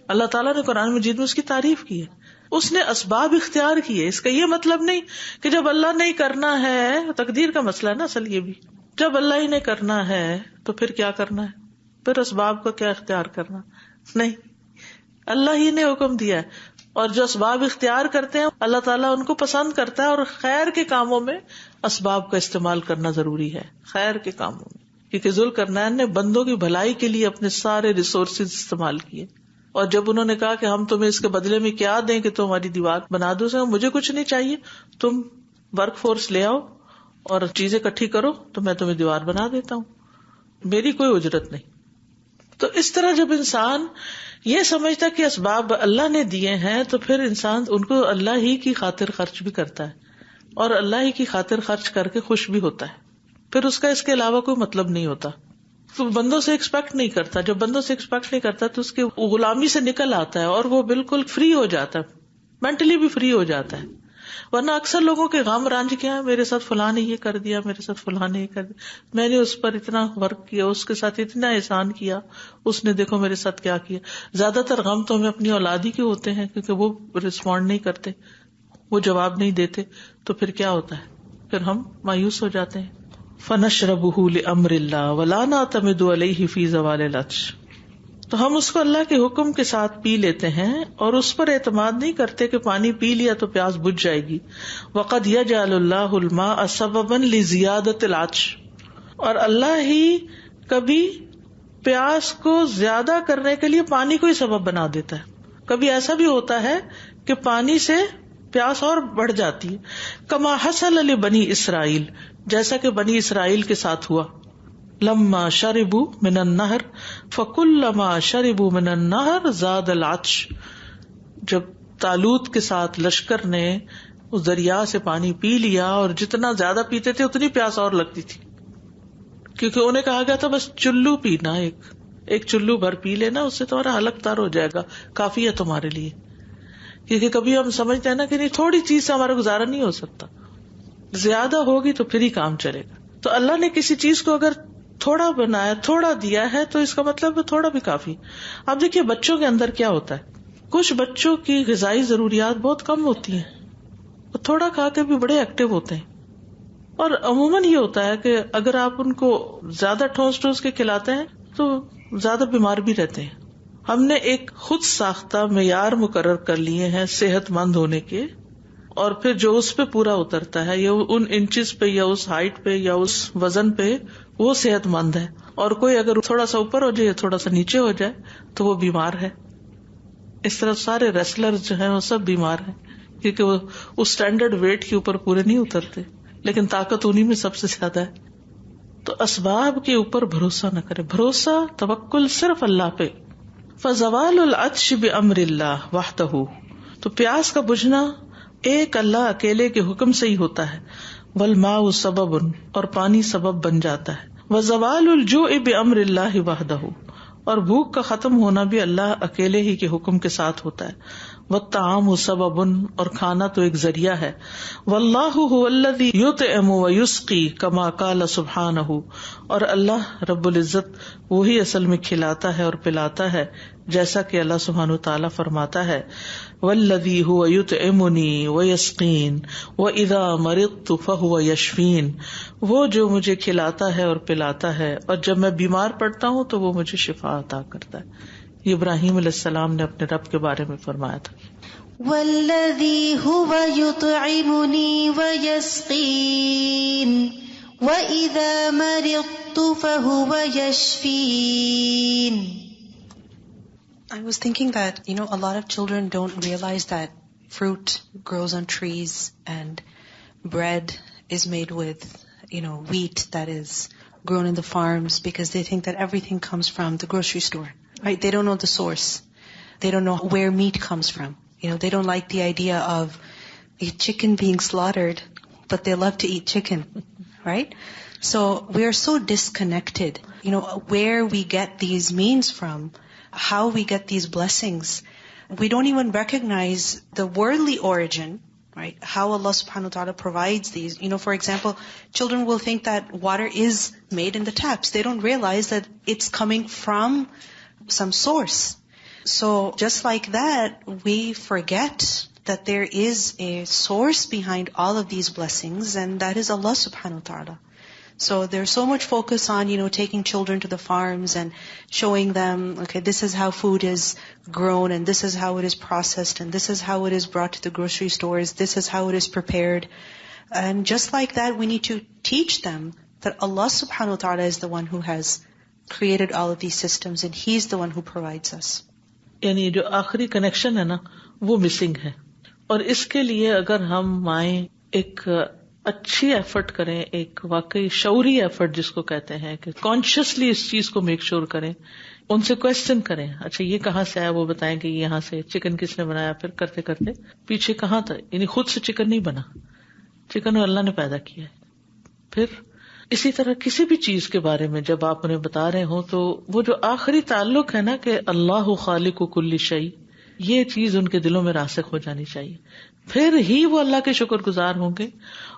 اللہ تعالیٰ نے قرآن مجید میں اس کی تعریف کی ہے. اس نے اسباب اختیار کیے. اس کا یہ مطلب نہیں کہ جب اللہ نہیں کرنا ہے, تقدیر کا مسئلہ ہے نا اصل یہ بھی, جب اللہ ہی نے کرنا ہے تو پھر کیا کرنا ہے, پھر اسباب کا کیا اختیار کرنا, نہیں, اللہ ہی نے حکم دیا ہے. اور جو اسباب اختیار کرتے ہیں اللہ تعالیٰ ان کو پسند کرتا ہے, اور خیر کے کاموں میں اسباب کا استعمال کرنا ضروری ہے, خیر کے کاموں میں, کیونکہ ذوالقرنین نے بندوں کی بھلائی کے لیے اپنے سارے ریسورسز استعمال کیے. اور جب انہوں نے کہا کہ ہم تمہیں اس کے بدلے میں کیا دیں کہ تم ہماری دیوار بنا دو, سے مجھے کچھ نہیں چاہیے, تم ورک فورس لے آؤ اور چیزیں اکٹھی کرو تو میں تمہیں دیوار بنا دیتا ہوں, میری کوئی اجرت نہیں. تو اس طرح جب انسان یہ سمجھتا کہ اسباب اللہ نے دیے ہیں تو پھر انسان ان کو اللہ ہی کی خاطر خرچ بھی کرتا ہے اور اللہ ہی کی خاطر خرچ کر کے خوش بھی ہوتا ہے. پھر اس کا اس کے علاوہ کوئی مطلب نہیں ہوتا. تو بندوں سے ایکسپیکٹ نہیں کرتا, جب بندوں سے ایکسپیکٹ نہیں کرتا تو اس کی غلامی سے نکل آتا ہے اور وہ بالکل فری ہو جاتا ہے, مینٹلی بھی فری ہو جاتا ہے. ورنہ اکثر لوگوں کے غم رانج کیا ہے, میرے ساتھ فلاں نے یہ کر دیا, میرے ساتھ فلاں نے یہ کر دیا, میں نے اس پر اتنا ورک کیا, اس کے ساتھ اتنا احسان کیا, اس نے دیکھو میرے ساتھ کیا کیا. زیادہ تر غم تو ہمیں اپنی اولاد ہی کے ہوتے ہیں کیونکہ وہ رسپونڈ نہیں کرتے, وہ جواب نہیں دیتے, تو پھر کیا ہوتا ہے, پھر ہم مایوس ہو جاتے ہیں. فَنَشْرَبُهُ لِأَمْرِ اللَّهِ وَلَا نَعْتَمِدُ عَلَيْهِ فِي زَوَالِ الْعَطْشِ, تو ہم اس کو اللہ کے حکم کے ساتھ پی لیتے ہیں اور اس پر اعتماد نہیں کرتے کہ پانی پی لیا تو پیاس بجھ جائے گی. وَقَدْ يَجْعَلُ اللَّهُ الْمَاءَ سَبَبًا لِزِيَادَةِ الْعَطْشِ, اور اللہ ہی کبھی پیاس کو زیادہ کرنے کے لیے پانی کو ہی سبب بنا دیتا ہے. کبھی ایسا بھی ہوتا ہے کہ پانی سے پیاس اور بڑھ جاتی ہے. کما حصل لبنی اسرائیل, جیسا کہ بنی اسرائیل کے ساتھ ہوا. لما شربوا من النہر فکلما شربوا من النہر زاد العطش, جب طالوت کے ساتھ لشکر نے اس دریا سے پانی پی لیا اور جتنا زیادہ پیتے تھے اتنی پیاس اور لگتی تھی, کیونکہ انہیں کہا گیا تھا بس چلو پینا, ایک چلو بھر پی لینا, اس سے تمہارا حلق تار ہو جائے گا, کافی ہے تمہارے لیے. کیونکہ کبھی ہم سمجھتے ہیں نا کہ نہیں, تھوڑی چیز سے ہمارا گزارا نہیں ہو سکتا, زیادہ ہوگی تو پھر ہی کام چلے گا. تو اللہ نے کسی چیز کو اگر تھوڑا بنایا, تھوڑا دیا ہے, تو اس کا مطلب تھوڑا بھی کافی. اب دیکھیے بچوں کے اندر کیا ہوتا ہے, کچھ بچوں کی غذائی ضروریات بہت کم ہوتی ہیں, وہ تھوڑا کھا کے بھی بڑے ایکٹیو ہوتے ہیں. اور عموماً یہ ہوتا ہے کہ اگر آپ ان کو زیادہ ٹھوس کے کھلاتے ہیں تو زیادہ بیمار بھی رہتے ہیں. ہم نے ایک خود ساختہ معیار مقرر کر لیے ہیں صحت مند ہونے کے, اور پھر جو اس پہ پورا اترتا ہے یا ان انچز پہ یا اس ہائٹ پہ یا اس وزن پہ وہ صحت مند ہے, اور کوئی اگر تھوڑا سا اوپر ہو جائے یا تھوڑا سا نیچے ہو جائے تو وہ بیمار ہے. اس طرح سارے ریسلر جو ہیں وہ سب بیمار ہیں کیونکہ وہ اس اسٹینڈرڈ ویٹ کے اوپر پورے نہیں اترتے, لیکن طاقت انہی میں سب سے زیادہ ہے. تو اسباب کے اوپر بھروسہ نہ کرے, بھروسہ توکل صرف اللہ پہ. فزوال العطش بامر اللہ وحدہ, تو پیاس کا بجھنا ایک اللہ اکیلے کے حکم سے ہی ہوتا ہے. والماء سبب, اور پانی سبب بن جاتا ہے. وزوال الجوع بامر اللہ وحدہ, اور بھوک کا ختم ہونا بھی اللہ اکیلے ہی کے حکم کے ساتھ ہوتا ہے. والطعام سبب, اور کھانا تو ایک ذریعہ ہے. واللہ هو الذی یطعم ویسقی کما قال سبحانہ, اور اللہ رب العزت وہی اصل میں کھلاتا ہے اور پلاتا ہے جیسا کہ اللہ سبحانہ تعالیٰ فرماتا ہے, والذی هو یطعمنی ویسقین واذا مرضت فهو یشفین, وہ جو مجھے کھلاتا ہے اور پلاتا ہے اور جب میں بیمار پڑتا ہوں تو وہ مجھے شفا عطا کرتا ہے. یہ ابراہیم علیہ السلام نے اپنے رب کے بارے میں فرمایا تھا. والذي هو يطعمني ويسقين وإذا مرضت فهو يشفين. I was thinking that, a lot of children don't realize that fruit grows on trees and bread is made with, wheat that is grown in the farms, because they think that everything comes from the grocery store, right? They don't know the source. They don't know where meat comes from. They don't like the idea of a chicken being slaughtered, but they love to eat chicken, right? So we are so disconnected, where we get these means from, how we get these blessings. We don't even recognize the worldly origin, right? How Allah subhanahu wa ta'ala provides these. For example, children will think that water is made in the taps. They don't realize that it's coming from some source. So just like that, we forget that there is a source behind all of these blessings, and that is Allah subhanahu wa ta'ala. So there's so much focus on, taking children to the farms and showing them, okay, this is how food is grown, and this is how it is processed, and this is how it is brought to the grocery stores, this is how it is prepared. And just like that, we need to teach them that Allah subhanahu wa ta'ala is the one who has created all of these systems, and He's the one who provides us. یعنی جو آخری connection ہے نا وہ missing ہے، اور اس کے لیے اگر ہم مائیں ایک اچھی ایفرٹ کریں، ایک واقعی شعوری ایفرٹ جس کو کہتے ہیں کہ کانشیسلی اس چیز کو میک شور کریں، ان سے کوشچن کریں، اچھا یہ کہاں سے آیا، وہ بتائیں کہ یہاں سے، چکن کس نے بنایا، پھر کرتے کرتے پیچھے کہاں تھا، یعنی خود سے چکن نہیں بنا، چکن اللہ نے پیدا کیا ہے. پھر اسی طرح کسی بھی چیز کے بارے میں جب آپ انہیں بتا رہے ہوں تو وہ جو آخری تعلق ہے نا کہ اللہ خالق کل شیء، یہ چیز ان کے دلوں میں راسخ ہو جانی چاہیے. پھر ہی وہ اللہ کے شکر گزار ہوں گے،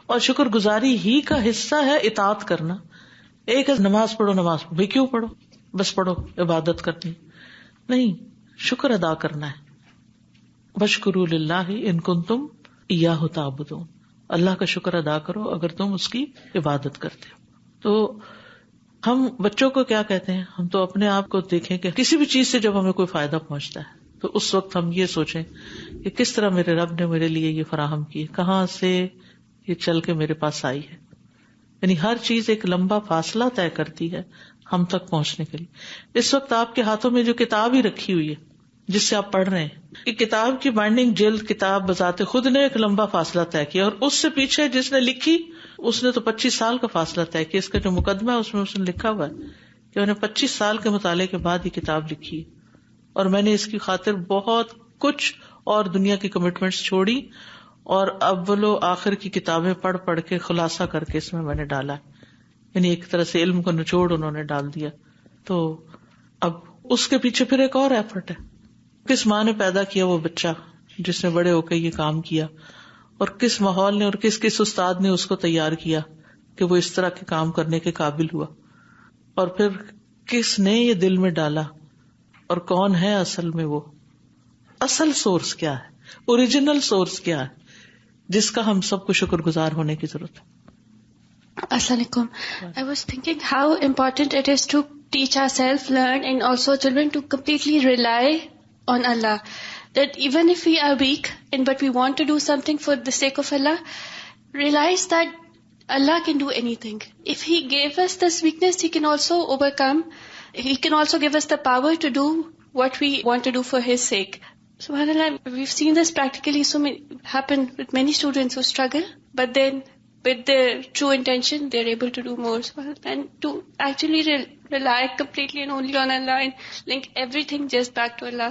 اور شکر گزاری ہی کا حصہ ہے اطاعت کرنا. ایک ہے نماز پڑھو، نماز پڑھو، بھائی کیوں پڑھو، بس پڑھو، عبادت کرنی نہیں، شکر ادا کرنا ہے. واشکروا للہ ان کنتم ایاہ تعبدون، اللہ کا شکر ادا کرو اگر تم اس کی عبادت کرتے ہو. تو ہم بچوں کو کیا کہتے ہیں، ہم تو اپنے آپ کو دیکھیں کہ کسی بھی چیز سے جب ہمیں کوئی فائدہ پہنچتا ہے تو اس وقت ہم یہ سوچیں کہ کس طرح میرے رب نے میرے لیے یہ فراہم کی، کہاں سے یہ چل کے میرے پاس آئی ہے. یعنی ہر چیز ایک لمبا فاصلہ طے کرتی ہے ہم تک پہنچنے کے لیے. اس وقت آپ کے ہاتھوں میں جو کتاب ہی رکھی ہوئی ہے جس سے آپ پڑھ رہے ہیں، کہ کتاب کی بائنڈنگ جلد کتاب بذات خود نے ایک لمبا فاصلہ طے کیا، اور اس سے پیچھے جس نے لکھی اس نے تو 25 سال کا فاصلہ طے کیا. اس کا جو مقدمہ ہے اس میں لکھا ہوا ہے کہ انہوں نے 25 سال کے مطالعے کے بعد یہ کتاب لکھی، اور میں نے اس کی خاطر بہت کچھ اور دنیا کی کمٹمنٹس چھوڑی، اور اول و آخر کی کتابیں پڑھ پڑھ کے خلاصہ کر کے اس میں نے ڈالا. یعنی ایک طرح سے علم کو نچوڑ انہوں نے ڈال دیا. تو اب اس کے پیچھے پھر ایک اور ایفرٹ ہے، کس ماں نے پیدا کیا وہ بچہ جس نے بڑے ہو کے یہ کام کیا، اور کس ماحول نے اور کس استاد نے اس کو تیار کیا کہ وہ اس طرح کے کام کرنے کے قابل ہوا، اور پھر کس نے یہ دل میں ڈالا، اور کون ہے اصل میں وہ اصل سورس کیا ہے، اوریجنل سورس کیا ہے جس کا ہم سب کو شکر گزار ہونے کی ضرورت ہے. السلام علیکم. I was thinking how important it is to teach ourselves, learn, and also children to completely rely on Allah. That even if we are weak but we want to do something for the sake of Allah, realize that Allah can do anything. If He gave us this weakness, He can also overcome. He can also give us the power to do what we want to do for His sake. SubhanAllah, we've seen this practically happen with many students who struggle, but then with their true intention, they're able to do more. And to actually rely completely and only on Allah and link everything just back to Allah.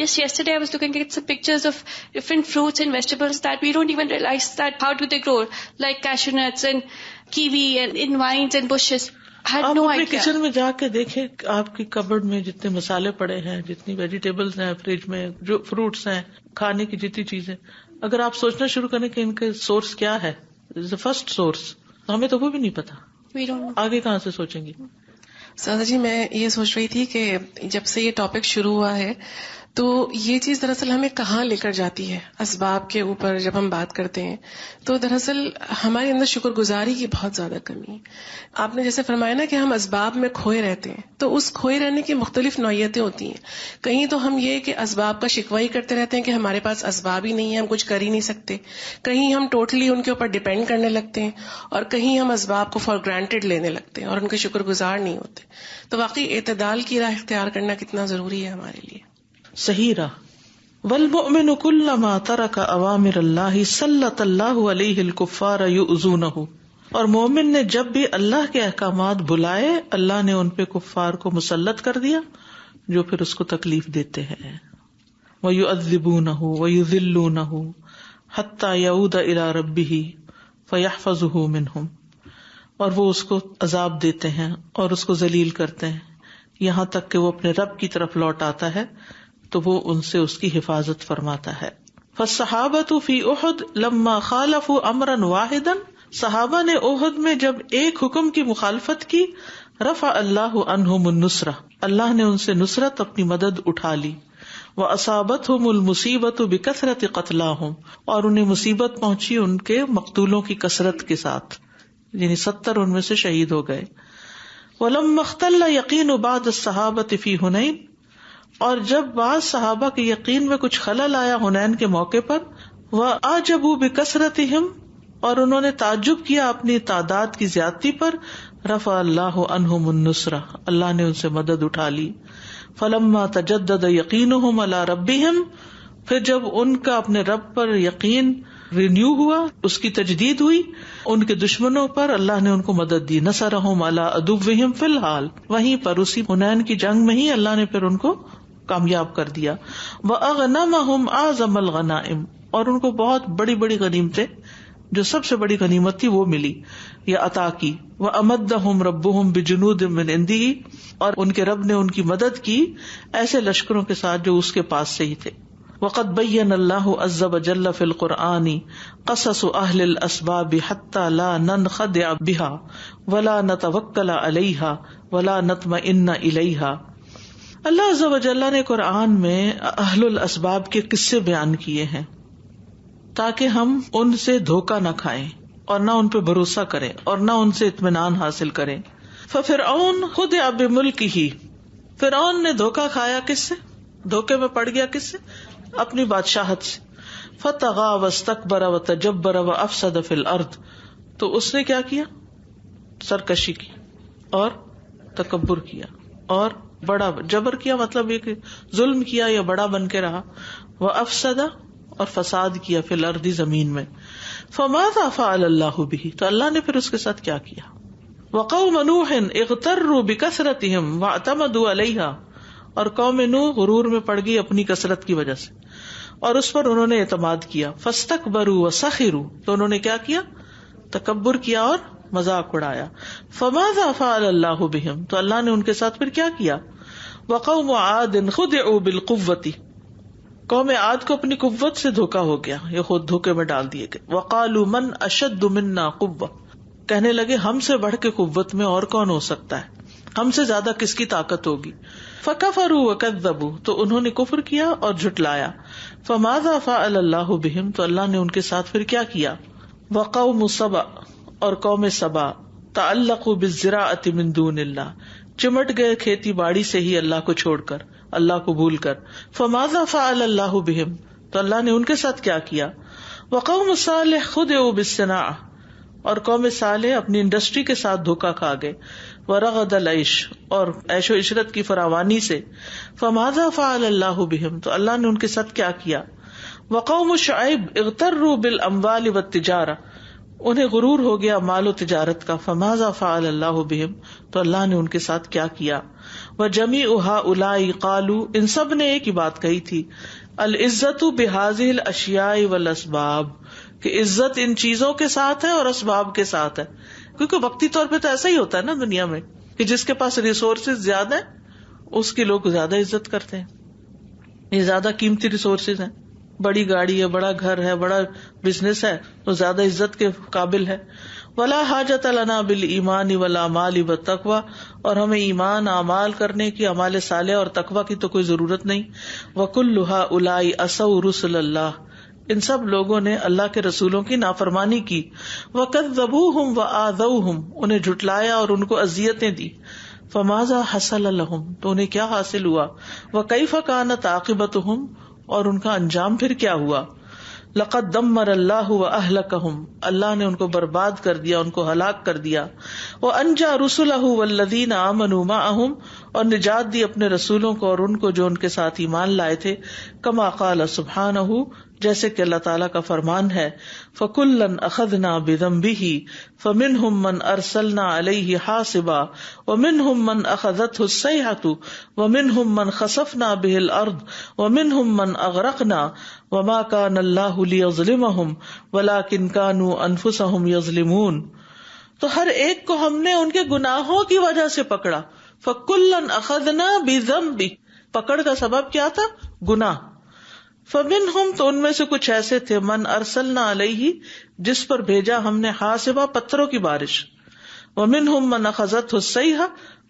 Yes, yesterday I was looking at some pictures of different fruits and vegetables that we don't even realize that how do they grow, like cashew nuts and kiwi and in vines and bushes. I had no idea. آپ اپنے kitchen میں جا کے دیکھیں آپ کی cupboard میں جتنے مسالے پڑے ہیں، جتنی ویجیٹیبلز ہیں فریج میں، جو فروٹس ہیں، کھانے کی جتنی چیزیں، اگر آپ سوچنا شروع کریں کہ ان کے سورس کیا ہے، فرسٹ سورس، ہمیں تو وہ بھی نہیں پتا، آگے کہاں سے سوچیں گے. سادہ جی، میں یہ سوچ رہی تھی کہ جب سے یہ ٹاپک شروع ہوا ہے تو یہ چیز دراصل ہمیں کہاں لے کر جاتی ہے؟ اسباب کے اوپر جب ہم بات کرتے ہیں تو دراصل ہمارے اندر شکر گزاری کی بہت زیادہ کمی ہے. آپ نے جیسے فرمایا نا کہ ہم اسباب میں کھوئے رہتے ہیں، تو اس کھوئے رہنے کی مختلف نوعیتیں ہوتی ہیں. کہیں تو ہم یہ کہ اسباب کا شکوہ ہی کرتے رہتے ہیں کہ ہمارے پاس اسباب ہی نہیں ہے، ہم کچھ کر ہی نہیں سکتے. کہیں ہم ٹوٹلی ان کے اوپر ڈیپینڈ کرنے لگتے ہیں، اور کہیں ہم اسباب کو فار گرانٹیڈ لینے لگتے ہیں اور ان کے شکر گزار نہیں ہوتے. تو واقعی اعتدال کی راہ اختیار کرنا کتنا ضروری ہے ہمارے لیے. صحیح راہ. والمؤمن كلما ترك اوامر اللہ سلط اللہ علیہ الکفار یؤذونہ، اور مومن نے جب بھی اللہ کے احکامات بلائے اللہ نے ان پہ کفار کو مسلط کر دیا جو پھر اس کو تکلیف دیتے ہیں. ویعذبونہ ویذلونہ حتی یعود الی ربہ فیحفظہ منہم، اور وہ اس کو عذاب دیتے ہیں اور اس کو ذلیل کرتے ہیں یہاں تک کہ وہ اپنے رب کی طرف لوٹ آتا ہے تو وہ ان سے اس کی حفاظت فرماتا ہے. فالصحابۃ فی احد لما خالفوا امرا واحدا، صحابہ نے احد میں جب ایک حکم کی مخالفت کی، رفع اللہ عنہم النصرہ، اللہ نے ان سے نصرت اپنی مدد اٹھا لی. وَأَصَابَتْهُمُ الْمُصِيبَةُ بِكَثْرَةِ قَتْلَاهُمْ، اور انہیں مصیبت پہنچی ان کے مقتولوں کی کثرت کے ساتھ، یعنی 70 ان میں سے شہید ہو گئے. وَلَمَّا اخْتَلَّ يَقِينُ بَعْضِ الصَّحَابَةِ فِي حُنَيْن، اور جب بعض صحابہ کے یقین میں کچھ خلل آیا حنین کے موقع پر، وَأَعْجَبُوا بِكَثْرَتِهِمْ، اور انہوں نے تعجب کیا اپنی تعداد کی زیادتی پر، رفع اللہ عنہم النصرہ، اللہ نے ان سے مدد اٹھا لی. فلما تجدد یقینہم علی ربہم، پھر جب ان کا اپنے رب پر یقین رینیو ہوا، اس کی تجدید ہوئی، ان کے دشمنوں پر اللہ نے ان کو مدد دی. نصرہم علی عدوہم فی الحال، وہیں پر اسی حنین کی جنگ میں ہی اللہ نے پھر ان کو کامیاب کر دیا. وَأَغْنَمَهُمْ أَعْظَمَ الْغَنَائِمِ، اور ان کو بہت بڑی بڑی غنیمتیں، جو سب سے بڑی غنیمت تھی وہ ملی یا عطا کی. وَأَمَدَّهُمْ رَبُّهُمْ بِجُنُودٍ مِّنْ عِندِهِ، اور ان کے رب نے ان کی مدد کی ایسے لشکروں کے ساتھ جو اس کے پاس سے ہی تھے. وَقَدْ بَيَّنَ اللَّهُ عَزَّ وَجَلَّ فِي الْقُرْآنِ قَصَصُ أَهْلِ الْأَسْبَابِ حَتَّى لَا نَنْخَدِعَ بِهَا وَلَا نَتَوَكَّلَ عَلَيْهَا وَلَا نَطْمَئِنَّ إِلَيْهَا. اللہ عز و جل نے قرآن میں اہل الاسباب کے قصے بیان کیے ہیں تاکہ ہم ان سے دھوکہ نہ کھائیں اور نہ ان پہ بھروسہ کریں اور نہ ان سے اطمینان حاصل کریں. ففرعون خدع بملکہ، فرعون نے دھوکہ کھایا کس سے؟ دھوکے میں پڑ گیا کس سے؟ اپنی بادشاہت سے. فطغى واستكبر وتجبر وافسد في الارض، تو اس نے کیا کیا؟ سرکشی کی اور تکبر کیا اور بڑا جبر کیا، مطلب یہ کہ ظلم کیا یا بڑا بن کے رہا. وافسد، اور فساد کیا، فی الارض، زمین میں. فماذا فعل اللہ بہ، تو اللہ نے پھر اس کے ساتھ کیا کیا؟ وقوم نوح اغتروا بکثرتہم واعتمدوا علیہا، اور قوم نوح غرور میں پڑ گئی اپنی کثرت کی وجہ سے اور اس پر انہوں نے اعتماد کیا. فاستکبروا وسخروا، تو انہوں نے کیا کیا؟ تکبر کیا اور مذاق اڑایا. فماذا فعل اللہ بہم، تو اللہ نے ان کے ساتھ پھر کیا کیا؟ وقوم عاد خدعوا بالقوۃ، قوم عاد کو اپنی قوت سے دھوکا ہو گیا، یہ خود دھوکے میں ڈال دیے گئے. وقالوا من اشد منا قوہ، کہنے لگے ہم سے بڑھ کے قوت میں اور کون ہو سکتا ہے، ہم سے زیادہ کس کی طاقت ہوگی. فکفروا وکذبوا، تو انہوں نے کفر کیا اور جھٹلایا. فماذا فعل اللہ بہم، تو اللہ نے ان کے ساتھ پھر کیا کیا؟ وقوم سبأ، اور قوم سبا، تعلقوا بالزراعۃ من دون اللہ، چمٹ گئے کھیتی باڑی سے ہی اللہ کو چھوڑ کر، اللہ کو بھول کر. فماذا فعل اللہ بہم، تو اللہ نے ان کے ساتھ کیا کیا؟ وقوم صالح خدعوا بالصناعۃ، اور قوم صالح اپنی انڈسٹری کے ساتھ دھوکا کھا گئے. ورغد العیش، اور عیش و عشرت کی فراوانی سے. فماذا فعل اللہ بہم، تو اللہ نے ان کے ساتھ کیا کیا؟ وقوم شعیب اغتروا بالاموال والتجارہ، انہیں غرور ہو گیا مال و تجارت کا. فماذا فعل اللہ بہم، تو اللہ نے ان کے ساتھ کیا کیا؟ وجمیع ہؤلاء قالوا، ان سب نے ایک ہی بات کہی تھی، العزت بہذہ الاشیاء والاسباب، کہ عزت ان چیزوں کے ساتھ ہے اور اسباب کے ساتھ ہے. کیونکہ وقتی طور پہ تو ایسا ہی ہوتا ہے نا دنیا میں کہ جس کے پاس ریسورسز زیادہ ہیں اس کی لوگ زیادہ عزت کرتے ہیں، یہ زیادہ قیمتی ریسورسز ہیں. بڑی گاڑی ہے, بڑا گھر ہے, بڑا بزنس ہے, تو زیادہ عزت کے قابل ہے. ولا حاجت لنا بالایمان والاعمال والتقوی, اور ہمیں ایمان, اعمال کرنے کی, اعمال صالحہ اور تقوی کی تو کوئی ضرورت نہیں. وکل هؤلاء عصوا رسل اللہ, ان سب لوگوں نے اللہ کے رسولوں کی نافرمانی کی. وکذبوہم وآذوہم, انہیں جھٹلایا اور ان کو اذیتیں دی. فماذا حصل لهم, تو انہیں کیا حاصل ہوا. وکیف کانت عاقبتہم, اور ان کا انجام پھر کیا ہوا. لقد دمر اللہ واہلکہم, اللہ نے ان کو برباد کر دیا, ان کو ہلاک کر دیا. وانجا رسلہ والذین آمنوا معہم, اور نجات دی اپنے رسولوں کو اور ان کو جو ان کے ساتھ ایمان لائے تھے. کما قال سبحانہ, جیسے کہ اللہ تعالیٰ کا فرمان ہے, فَكُلًّا أَخَذْنَا بِذَنبِهِ فَمِنْهُمْ مَنْ أَرْسَلْنَا عَلَيْهِ حَاصِبًا وَمِنْهُمْ مَنْ أَخَذَتْهُ الصَّيْحَةُ وَمِنْهُمْ مَنْ خَسَفْنَا بِهِ الْأَرْضَ وَمِنْهُمْ مَنْ أَغْرَقْنَا وَمَا كَانَ اللَّهُ لِيَظْلِمَهُمْ وَلَكِنْ كَانُوا أَنفُسَهُمْ يَظْلِمُونَ. تو ہر ایک کو ہم نے ان کے گناہوں کی وجہ سے پکڑا. فَكُلًّا أَخَذْنَا بِذَنبِهِ, پکڑ کا سبب کیا تھا؟ گناہ. فمنہم, تو ان میں سے کچھ ایسے تھے, من ارسلنا علیہ, جس پر بھیجا ہم نے حاصبہ, پتھروں کی بارش. ومنہم من اخذتہ الصیحہ,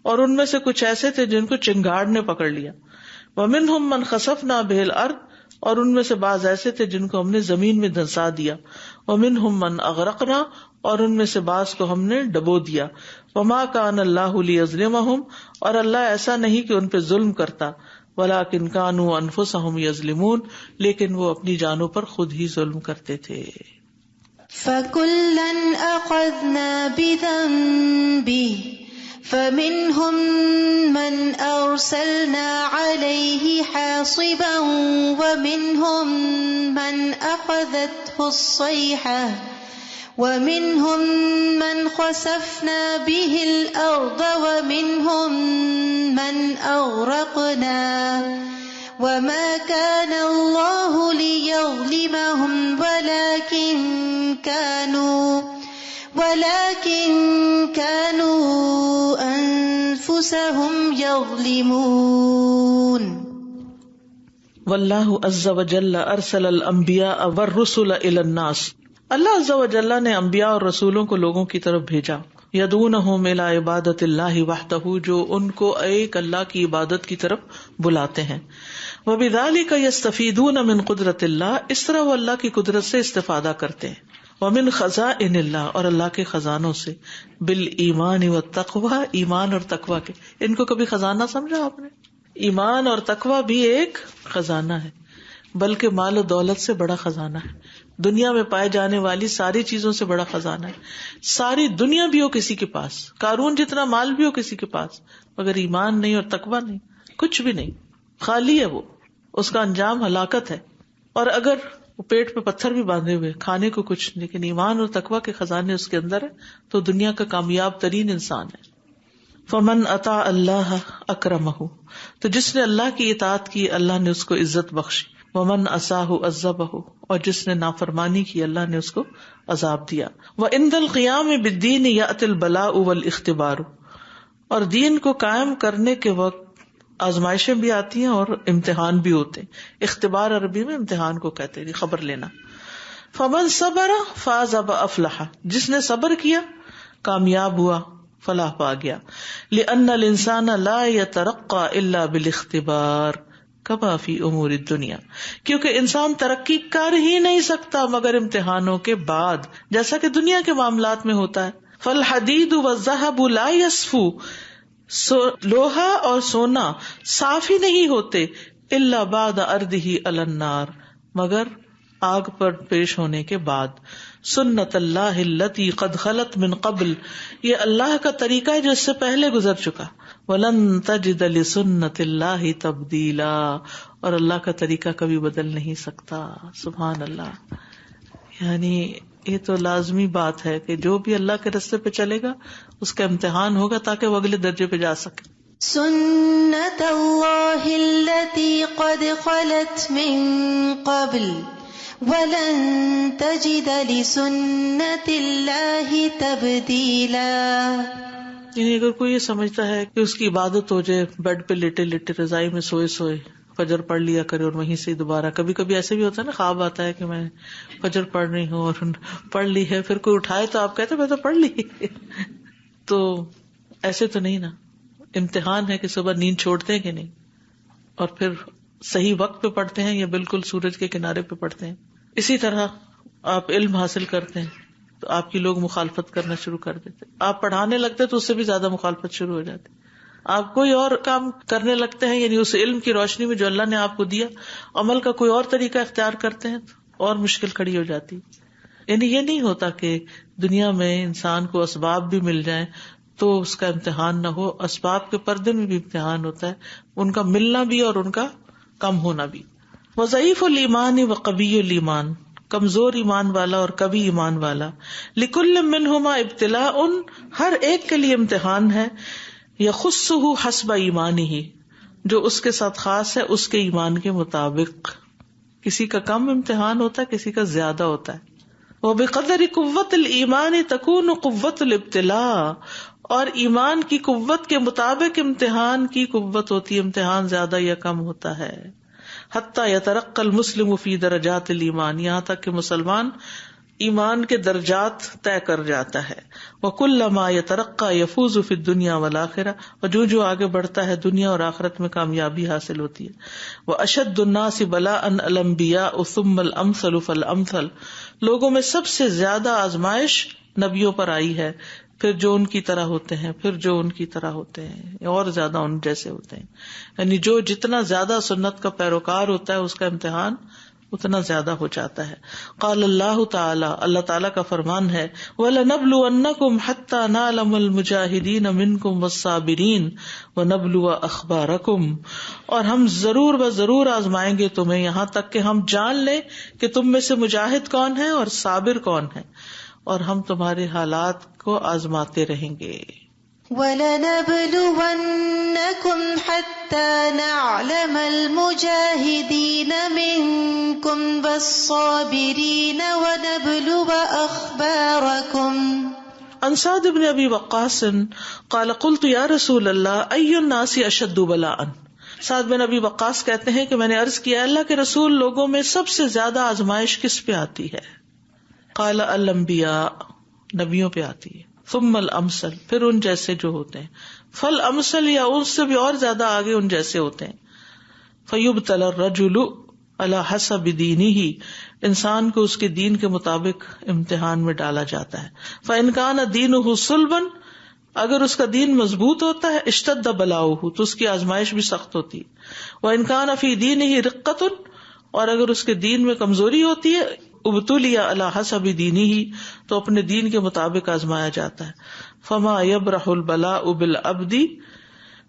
اور ان میں سے کچھ ایسے تھے جن کو چنگاڑ نے پکڑ لیا. ومنہم من خسفنا بہ الارض, اور ان میں سے بعض ایسے تھے جن کو ہم نے زمین میں دھنسا دیا. ومنہم من اغرقنا, اور ان میں سے بعض کو ہم نے ڈبو دیا. وما کان اللہ لیظلمہم, اور اللہ ایسا نہیں کہ ان پہ ظلم کرتا. وَلَكِنْ كَانُوا أَنفُسَهُمْ يَظْلِمُونَ, لیکن وہ اپنی جانوں پر خود ہی ظلم کرتے تھے. فَكُلًّا أَخَذْنَا بِذَنبِهِ فَمِنْهُمْ مَنْ أَرْسَلْنَا عَلَيْهِ حَاصِبًا وَمِنْهُمْ مَنْ أَخَذَتْهُ الصَّيْحَةُ وَمِنْهُمْ مَنْ خَسَفْنَا بِهِ الْأَرْضَ وَمِنْهُمْ مَنْ أَغْرَقْنَا وَمَا كَانَ اللَّهُ لِيَظْلِمَهُمْ وَلَكِنْ كَانُوا أَنفُسَهُمْ يَظْلِمُونَ. واللہ عز وجل ارسل الانبیاء والرسل الى الناس, اللہ عز و جل نے انبیاء اور رسولوں کو لوگوں کی طرف بھیجا. یدعونہم الی عبادۃ اللہ وحدہ, جو ان کو ایک اللہ کی عبادت کی طرف بلاتے ہیں. وبذالک یستفیدون من قدرت اللہ, اس طرح وہ اللہ کی قدرت سے استفادہ کرتے ہیں. ومن خزائن اللہ, اور اللہ کے خزانوں سے. بالایمان والتقوی, ایمان اور تقوی کے. ان کو کبھی خزانہ سمجھا آپ نے؟ ایمان اور تقوی بھی ایک خزانہ ہے, بلکہ مال و دولت سے بڑا خزانہ ہے. دنیا میں پائے جانے والی ساری چیزوں سے بڑا خزانہ ہے. ساری دنیا بھی ہو کسی کے پاس, قارون جتنا مال بھی ہو کسی کے پاس, مگر ایمان نہیں اور تقوی نہیں, کچھ بھی نہیں, خالی ہے وہ, اس کا انجام ہلاکت ہے. اور اگر وہ پیٹ پہ پتھر بھی باندھے ہوئے, کھانے کو کچھ, لیکن ایمان اور تقوی کے خزانے اس کے اندر ہے, تو دنیا کا کامیاب ترین انسان ہے. فمن اطاع اللہ اکرمہ, تو جس نے اللہ کی اطاعت کی اللہ نے اس کو عزت بخشی. ومن عصاہ عذبہ, اور جس نے نافرمانی کی اللہ نے اس کو عذاب دیا. وعند القیام بالدین یأتی البلاء والاختبار, اور دین کو قائم کرنے کے وقت آزمائشیں بھی آتی ہیں اور امتحان بھی ہوتے ہیں. اختبار عربی میں امتحان کو کہتے ہیں, خبر لینا. فمن صبر فاز وافلح, جس نے صبر کیا کامیاب ہوا, فلاح پا گیا. لأن الانسان لا يترقى الا بالاختبار کما فی امور الدنیا, کیونکہ انسان ترقی کر ہی نہیں سکتا مگر امتحانوں کے بعد, جیسا کہ دنیا کے معاملات میں ہوتا ہے. فالحدید والذهب لا يصفو, لوہا اور سونا صاف ہی نہیں ہوتے, الا بعد عرضه علی النار, مگر آگ پر پیش ہونے کے بعد. سنت اللہ التی قد خلت من قبل, یہ اللہ کا طریقہ ہے جو اس سے پہلے گزر چکا. ولن تجد لسنت اللہ تبدیلا, اور اللہ کا طریقہ کبھی بدل نہیں سکتا. سبحان اللہ. یعنی یہ تو لازمی بات ہے کہ جو بھی اللہ کے راستے پہ چلے گا اس کا امتحان ہوگا تاکہ وہ اگلے درجے پہ جا سکے. سنت اللہ التی قد خلت من قبل وَلَن تَجِدَ لِسُنَّتِ اللَّهِ تَبْدِيلًا. یعنی اگر کوئی یہ سمجھتا ہے کہ اس کی عبادت ہو جائے بیڈ پہ لیٹے لیٹے, رضائی میں سوئے سوئے, فجر پڑھ لیا کرے اور وہیں سے دوبارہ. کبھی کبھی ایسے بھی ہوتا ہے نا، خواب آتا ہے کہ میں فجر پڑھ رہی ہوں اور پڑھ لی ہے، پھر کوئی اٹھائے تو آپ کہتے میں تو پڑھ لی. تو ایسے تو نہیں نا، امتحان ہے کہ صبح نیند چھوڑتے ہیں کہ نہیں، اور پھر صحیح وقت پہ پڑھتے ہیں یا بالکل سورج کے کنارے پہ پڑھتے ہیں. اسی طرح آپ علم حاصل کرتے ہیں تو آپ کی لوگ مخالفت کرنا شروع کر دیتے. آپ پڑھانے لگتے تو اس سے بھی زیادہ مخالفت شروع ہو جاتی. آپ کوئی اور کام کرنے لگتے ہیں، یعنی اس علم کی روشنی میں جو اللہ نے آپ کو دیا، عمل کا کوئی اور طریقہ اختیار کرتے ہیں تو اور مشکل کھڑی ہو جاتی. یعنی یہ نہیں ہوتا کہ دنیا میں انسان کو اسباب بھی مل جائیں تو اس کا امتحان نہ ہو. اسباب کے پردے میں بھی امتحان ہوتا ہے، ان کا ملنا بھی اور ان کا کم ہونا بھی. وضعیف الایمان وقوی الایمان، کمزور ایمان والا اور قوی ایمان والا. لکل منہما ابتلاء، ہر ایک کے لیے امتحان ہے. یخصہ حسب ایمانہ، جو اس کے ساتھ خاص ہے اس کے ایمان کے مطابق. کسی کا کم امتحان ہوتا ہے، کسی کا زیادہ ہوتا ہے. وبقدر قوت الایمان تکون قوت الابتلاء، اور ایمان کی قوت کے مطابق امتحان کی قوت ہوتی ہے، امتحان زیادہ یا کم ہوتا ہے. حتی یترقی المسلم فی درجات الایمان، یہاں تک کہ مسلمان ایمان کے درجات طے کر جاتا ہے. وکلما یترقی یفوز فی الدنیا والآخرہ، اور جو آگے بڑھتا ہے دنیا اور آخرت میں کامیابی حاصل ہوتی ہے. واشد الناس بلاء الانبیاء ثم الامثل فالامثل، لوگوں میں سب سے زیادہ آزمائش نبیوں پر آئی ہے، پھر جو ان کی طرح ہوتے ہیں، پھر جو ان کی طرح ہوتے ہیں، اور زیادہ ان جیسے ہوتے ہیں. یعنی جو جتنا زیادہ سنت کا پیروکار ہوتا ہے اس کا امتحان اتنا زیادہ ہو جاتا ہے. قال اللہ تعالی، اللہ تعالیٰ کا فرمان ہے، وَلَنَبْلُوَنَّكُمْ حَتَّى نَعْلَمَ الْمُجَاهِدِينَ مِنْكُمْ وَالصَّابِرِينَ وَنَبْلُوَ أَخْبَارَكُمْ، اور ہم ضرور آزمائیں گے تمہیں، یہاں تک کہ ہم جان لیں کہ تم میں سے مجاہد کون ہے اور صابر کون ہے، اور ہم تمہارے حالات کو آزماتے رہیں گے. وَلَنَبْلُوَنَّكُمْ حَتَّى نَعْلَمَ الْمُجَاهِدِينَ مِنْكُمْ وَالصَّابِرِينَ وَنَبْلُوَ أَخْبَارَكُمْ. عن سعد بن ابی وقاص قال قلت یا رسول اللہ ای الناس اشد بلاء. سعد بن ابی وقاص کہتے ہیں کہ میں نے عرض کیا اللہ کے رسول، لوگوں میں سب سے زیادہ آزمائش کس پہ آتی ہے؟ قال الانبیاء، نبیوں پہ آتی ہے. ثم الامثل، پھر ان جیسے جو ہوتے ہیں. فالامثل، یا ان سے بھی اور زیادہ آگے ان جیسے ہوتے ہیں. فیبتلی الرجل علی حسب دینہ، انسان کو اس کے دین کے مطابق امتحان میں ڈالا جاتا ہے. فإن کان دینہ صلبا، اگر اس کا دین مضبوط ہوتا ہے، اشتد بلاؤہ، تو اس کی آزمائش بھی سخت ہوتی ہے. وإن کان فی دینہ رقۃ، اور اگر اس کے دین میں کمزوری ہوتی ہے، ابتلی علی حسب دینہ، تو اپنے دین کے مطابق آزمایا جاتا ہے. فما یبرح البلاء بالعبد،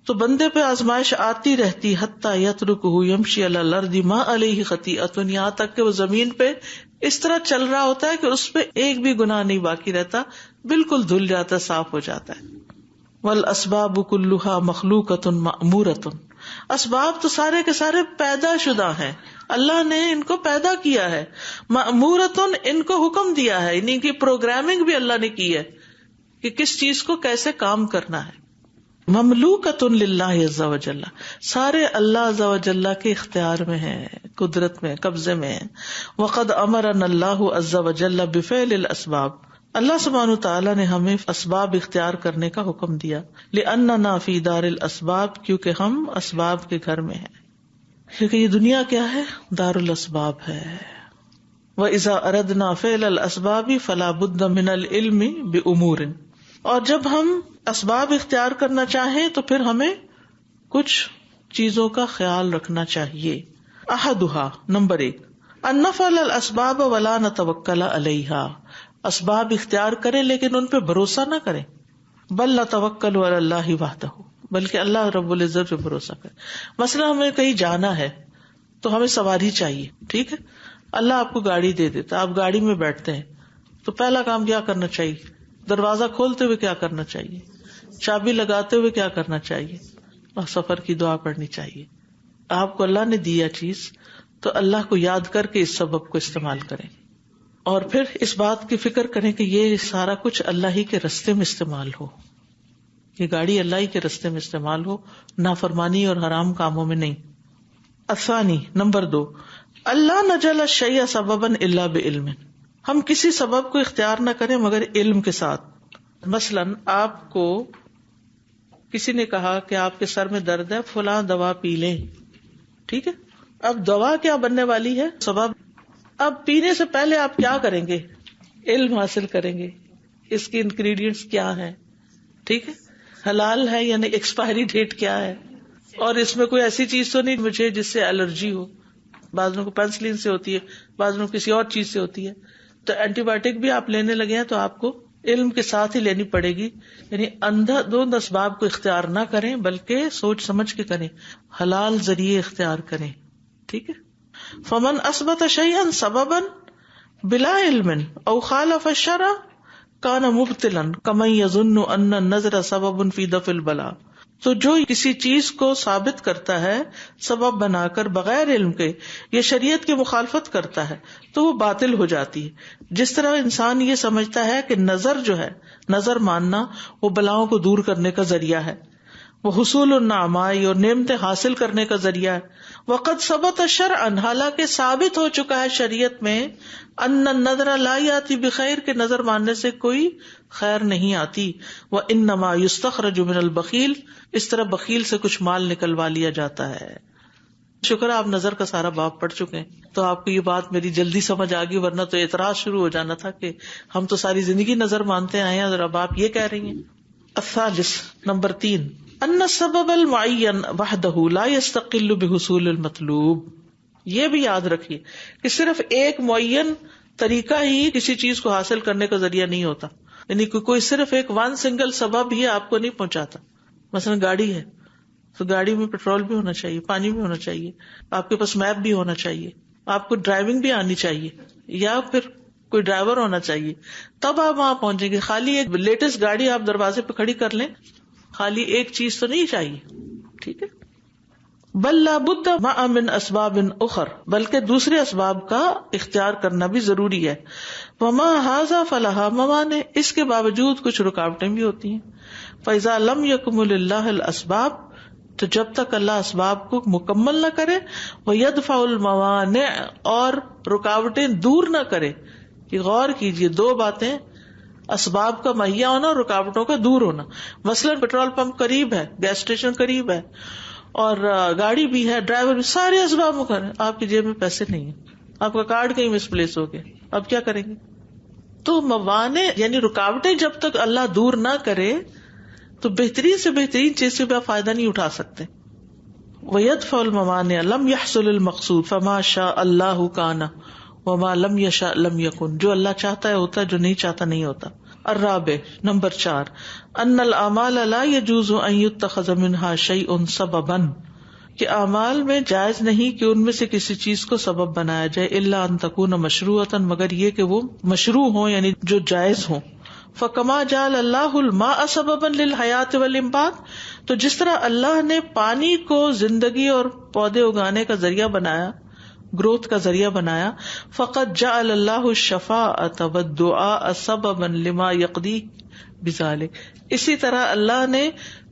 تو بندے پہ آزمائش آتی رہتی، حتی یترکہ یمشی علی الارض ما علیہ خطیئۃ، یہاں تک کہ وہ زمین پہ اس طرح چل رہا ہوتا ہے کہ اس پہ ایک بھی گناہ نہیں باقی رہتا، بالکل دھل جاتا، صاف ہو جاتا ہے. والاسباب کلھا مخلوقۃ مأمورۃ، اسباب تو سارے کے سارے پیدا شدہ ہیں، اللہ نے ان کو پیدا کیا ہے. مأمورۃ، ان کو حکم دیا ہے، ان کی پروگرامنگ بھی اللہ نے کی ہے کہ کس چیز کو کیسے کام کرنا ہے. مملوکۃ للہ عز وجل، سارے اللہ عز وجل کے اختیار میں ہیں، قدرت میں، قبضے میں ہیں. وقد امرنا اللہ عز وجل بفعل الاسباب، اللہ سبحانہ وتعالی نے ہمیں اسباب اختیار کرنے کا حکم دیا. لأننا فی دار الاسباب، کیونکہ ہم اسباب کے گھر میں ہیں، کیونکہ یہ دنیا کیا ہے؟ دار الاسباب ہے. وَإِذَا أَرَدْنَا فِعْلَ الْأَسْبَابِ فَلَا بُدَّ مِنَ الْعِلْمِ بِأُمُورٍ، اور جب ہم اسباب اختیار کرنا چاہیں تو پھر ہمیں کچھ چیزوں کا خیال رکھنا چاہیے. احدها، نمبر 1، ان نفعل الاسباب ولا نتوکل علیہا، اسباب اختیار کریں لیکن ان پہ بھروسہ نہ کریں. بل نتوکل علی اللہ وحدہ، بلکہ اللہ رب العزت پہ بھروسہ کریں. مثلا ہمیں کہیں جانا ہے تو ہمیں سواری چاہیے، ٹھیک ہے، اللہ آپ کو گاڑی دے دیتا، آپ گاڑی میں بیٹھتے ہیں تو پہلا کام کیا کرنا چاہیے؟ دروازہ کھولتے ہوئے کیا کرنا چاہیے؟ چابی لگاتے ہوئے کیا کرنا چاہیے؟ اور سفر کی دعا پڑھنی چاہیے. آپ کو اللہ نے دیا چیز تو اللہ کو یاد کر کے اس سبب کو استعمال کریں، اور پھر اس بات کی فکر کریں کہ یہ سارا کچھ اللہ ہی کے رستے میں استعمال ہو، یہ گاڑی اللہ ہی کے رستے میں استعمال ہو، نافرمانی اور حرام کاموں میں نہیں. الثانی نمبر 2، اللہ نجل الشیء سببا الا بعلم، ہم کسی سبب کو اختیار نہ کریں مگر علم کے ساتھ. مثلاً آپ کو کسی نے کہا کہ آپ کے سر میں درد ہے، فلاں دوا پی لیں، ٹھیک ہے. اب دوا کیا بننے والی ہے؟ سبب. اب پینے سے پہلے آپ کیا کریں گے؟ علم حاصل کریں گے، اس کی انگریڈینٹس کیا ہیں، ٹھیک ہے، حلال ہے یعنی ایکسپائری ڈیٹ کیا ہے، اور اس میں کوئی ایسی چیز تو نہیں مجھے جس سے الرجی ہو. بعض لوگوں کو پینسلین سے ہوتی ہے، بعض لوگوں کو کسی اور چیز سے ہوتی ہے. تو اینٹی بایوٹک بھی آپ لینے لگے ہیں تو آپ کو علم کے ساتھ ہی لینی پڑے گی. یعنی اندھا دھند اسباب کو اختیار نہ کریں بلکہ سوچ سمجھ کے کریں، حلال ذریعے اختیار کریں، ٹھیک ہے. فمن اثبت شیئا سببا بلا علم او خالف الشرع کان مبطلا کمن یظن ان النظر سبب فی دفع البلاء. تو جو کسی چیز کو ثابت کرتا ہے سبب بنا کر بغیر علم کے، یہ شریعت کی مخالفت کرتا ہے تو وہ باطل ہو جاتی ہے. جس طرح انسان یہ سمجھتا ہے کہ نظر جو ہے، نظر ماننا وہ بلاؤں کو دور کرنے کا ذریعہ ہے، وہ حصول النعماء اور نعمتیں حاصل کرنے کا ذریعہ ہے. وقد ثبت شرعا، حالانکہ ثابت ہو چکا ہے شریعت میں، ان النظر لا یاتی بخیر، کہ نظر ماننے سے کوئی خیر نہیں آتی. وانما یستخرج من البخیل، اس طرح بخیل سے کچھ مال نکلوا لیا جاتا ہے. شکر آپ نظر کا سارا باب پڑھ چکے ہیں تو آپ کو یہ بات میری جلدی سمجھ آ گئی، ورنہ تو اعتراض شروع ہو جانا تھا کہ ہم تو ساری زندگی نظر مانتے آئے ہیں اور اب آپ یہ کہہ رہی ہیں. الثالث نمبر 3، ان السبب المعین وحدہ لا یستقل بحصول المطلوب. یہ بھی یاد رکھیے کہ صرف ایک معین طریقہ ہی کسی چیز کو حاصل کرنے کا ذریعہ نہیں ہوتا. یعنی کوئی صرف ایک ون سنگل سبب ہی آپ کو نہیں پہنچاتا. مثلا گاڑی ہے تو گاڑی میں پیٹرول بھی ہونا چاہیے، پانی بھی ہونا چاہیے، آپ کے پاس میپ بھی ہونا چاہیے، آپ کو ڈرائیونگ بھی آنی چاہیے، یا پھر کوئی ڈرائیور ہونا چاہیے، تب آپ وہاں پہنچیں گے. خالی ایک لیٹسٹ گاڑی آپ دروازے پہ کھڑی کر لیں، خالی ایک چیز تو نہیں چاہیے، ٹھیک ہے. بل لا بد مع من اسباب اخر، بلکہ دوسرے اسباب کا اختیار کرنا بھی ضروری ہے. وما ھذا فلھا موانع، اس کے باوجود کچھ رکاوٹیں بھی ہوتی ہیں. فاذا لم یکمل اللہ الاسباب، تو جب تک اللہ اسباب کو مکمل نہ کرے، ویدفع الموانع، اور رکاوٹیں دور نہ کرے. کہ غور کیجئے، دو باتیں، اسباب کا مہیا ہونا اور رکاوٹوں کا دور ہونا. مثلاً پیٹرول پمپ قریب ہے، گیس اسٹیشن قریب ہے، اور گاڑی بھی ہے، ڈرائیور بھی، سارے اسباب مکمل، آپ کی جیب میں پیسے نہیں ہیں، آپ کا کارڈ کہیں مس پلیس ہو گیا، اب کیا کریں گے؟ تو موانع یعنی رکاوٹیں جب تک اللہ دور نہ کرے تو بہترین سے بہترین چیز سے بھی آپ فائدہ نہیں اٹھا سکتے. وَيَدْفَعُ الْمَوَانِعَ لَمْ يَحْصُلِ الْمَقْصُودُ فَمَا شَاءَ اللَّهُ كَانَ وَمَا لَمْ يَشَأْ لَمْ يَكُنْ. جو اللہ چاہتا ہے ہوتا ہے، جو نہیں چاہتا نہیں ہوتا. الرابع نمبر 4، ان الاعمال لا يجوز ان يتخذ منها شيء سببا، کہ اعمال میں جائز نہیں کہ ان میں سے کسی چیز کو سبب بنایا جائے، الا ان تكون مشروعۃ، مگر یہ کہ وہ مشروع ہوں یعنی جو جائز ہوں. فکما جعل اللہ الماء سببا للحیات والانبات، تو جس طرح اللہ نے پانی کو زندگی اور پودے اگانے کا ذریعہ بنایا، گروتھ کا ذریعہ بنایا، فقد جعل اللہ الشفاعۃ والدعاء سببا لما یقضی بذلک، اسی طرح اللہ نے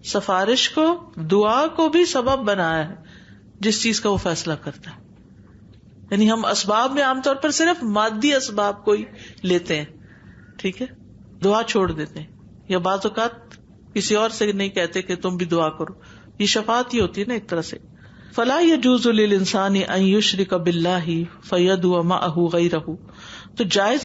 سفارش کو، دعا کو بھی سبب بنایا ہے جس چیز کا وہ فیصلہ کرتا ہے. یعنی ہم اسباب میں عام طور پر صرف مادی اسباب کو ہی لیتے ہیں، ٹھیک ہے، دعا چھوڑ دیتے ہیں، یا بعض اوقات کسی اور سے نہیں کہتے کہ تم بھی دعا کرو، یہ شفاعت ہی ہوتی ہے نا ایک طرح سے. فلا يجوز للانسان ان يشرك بالله فيدعو معه غيره، تو جائز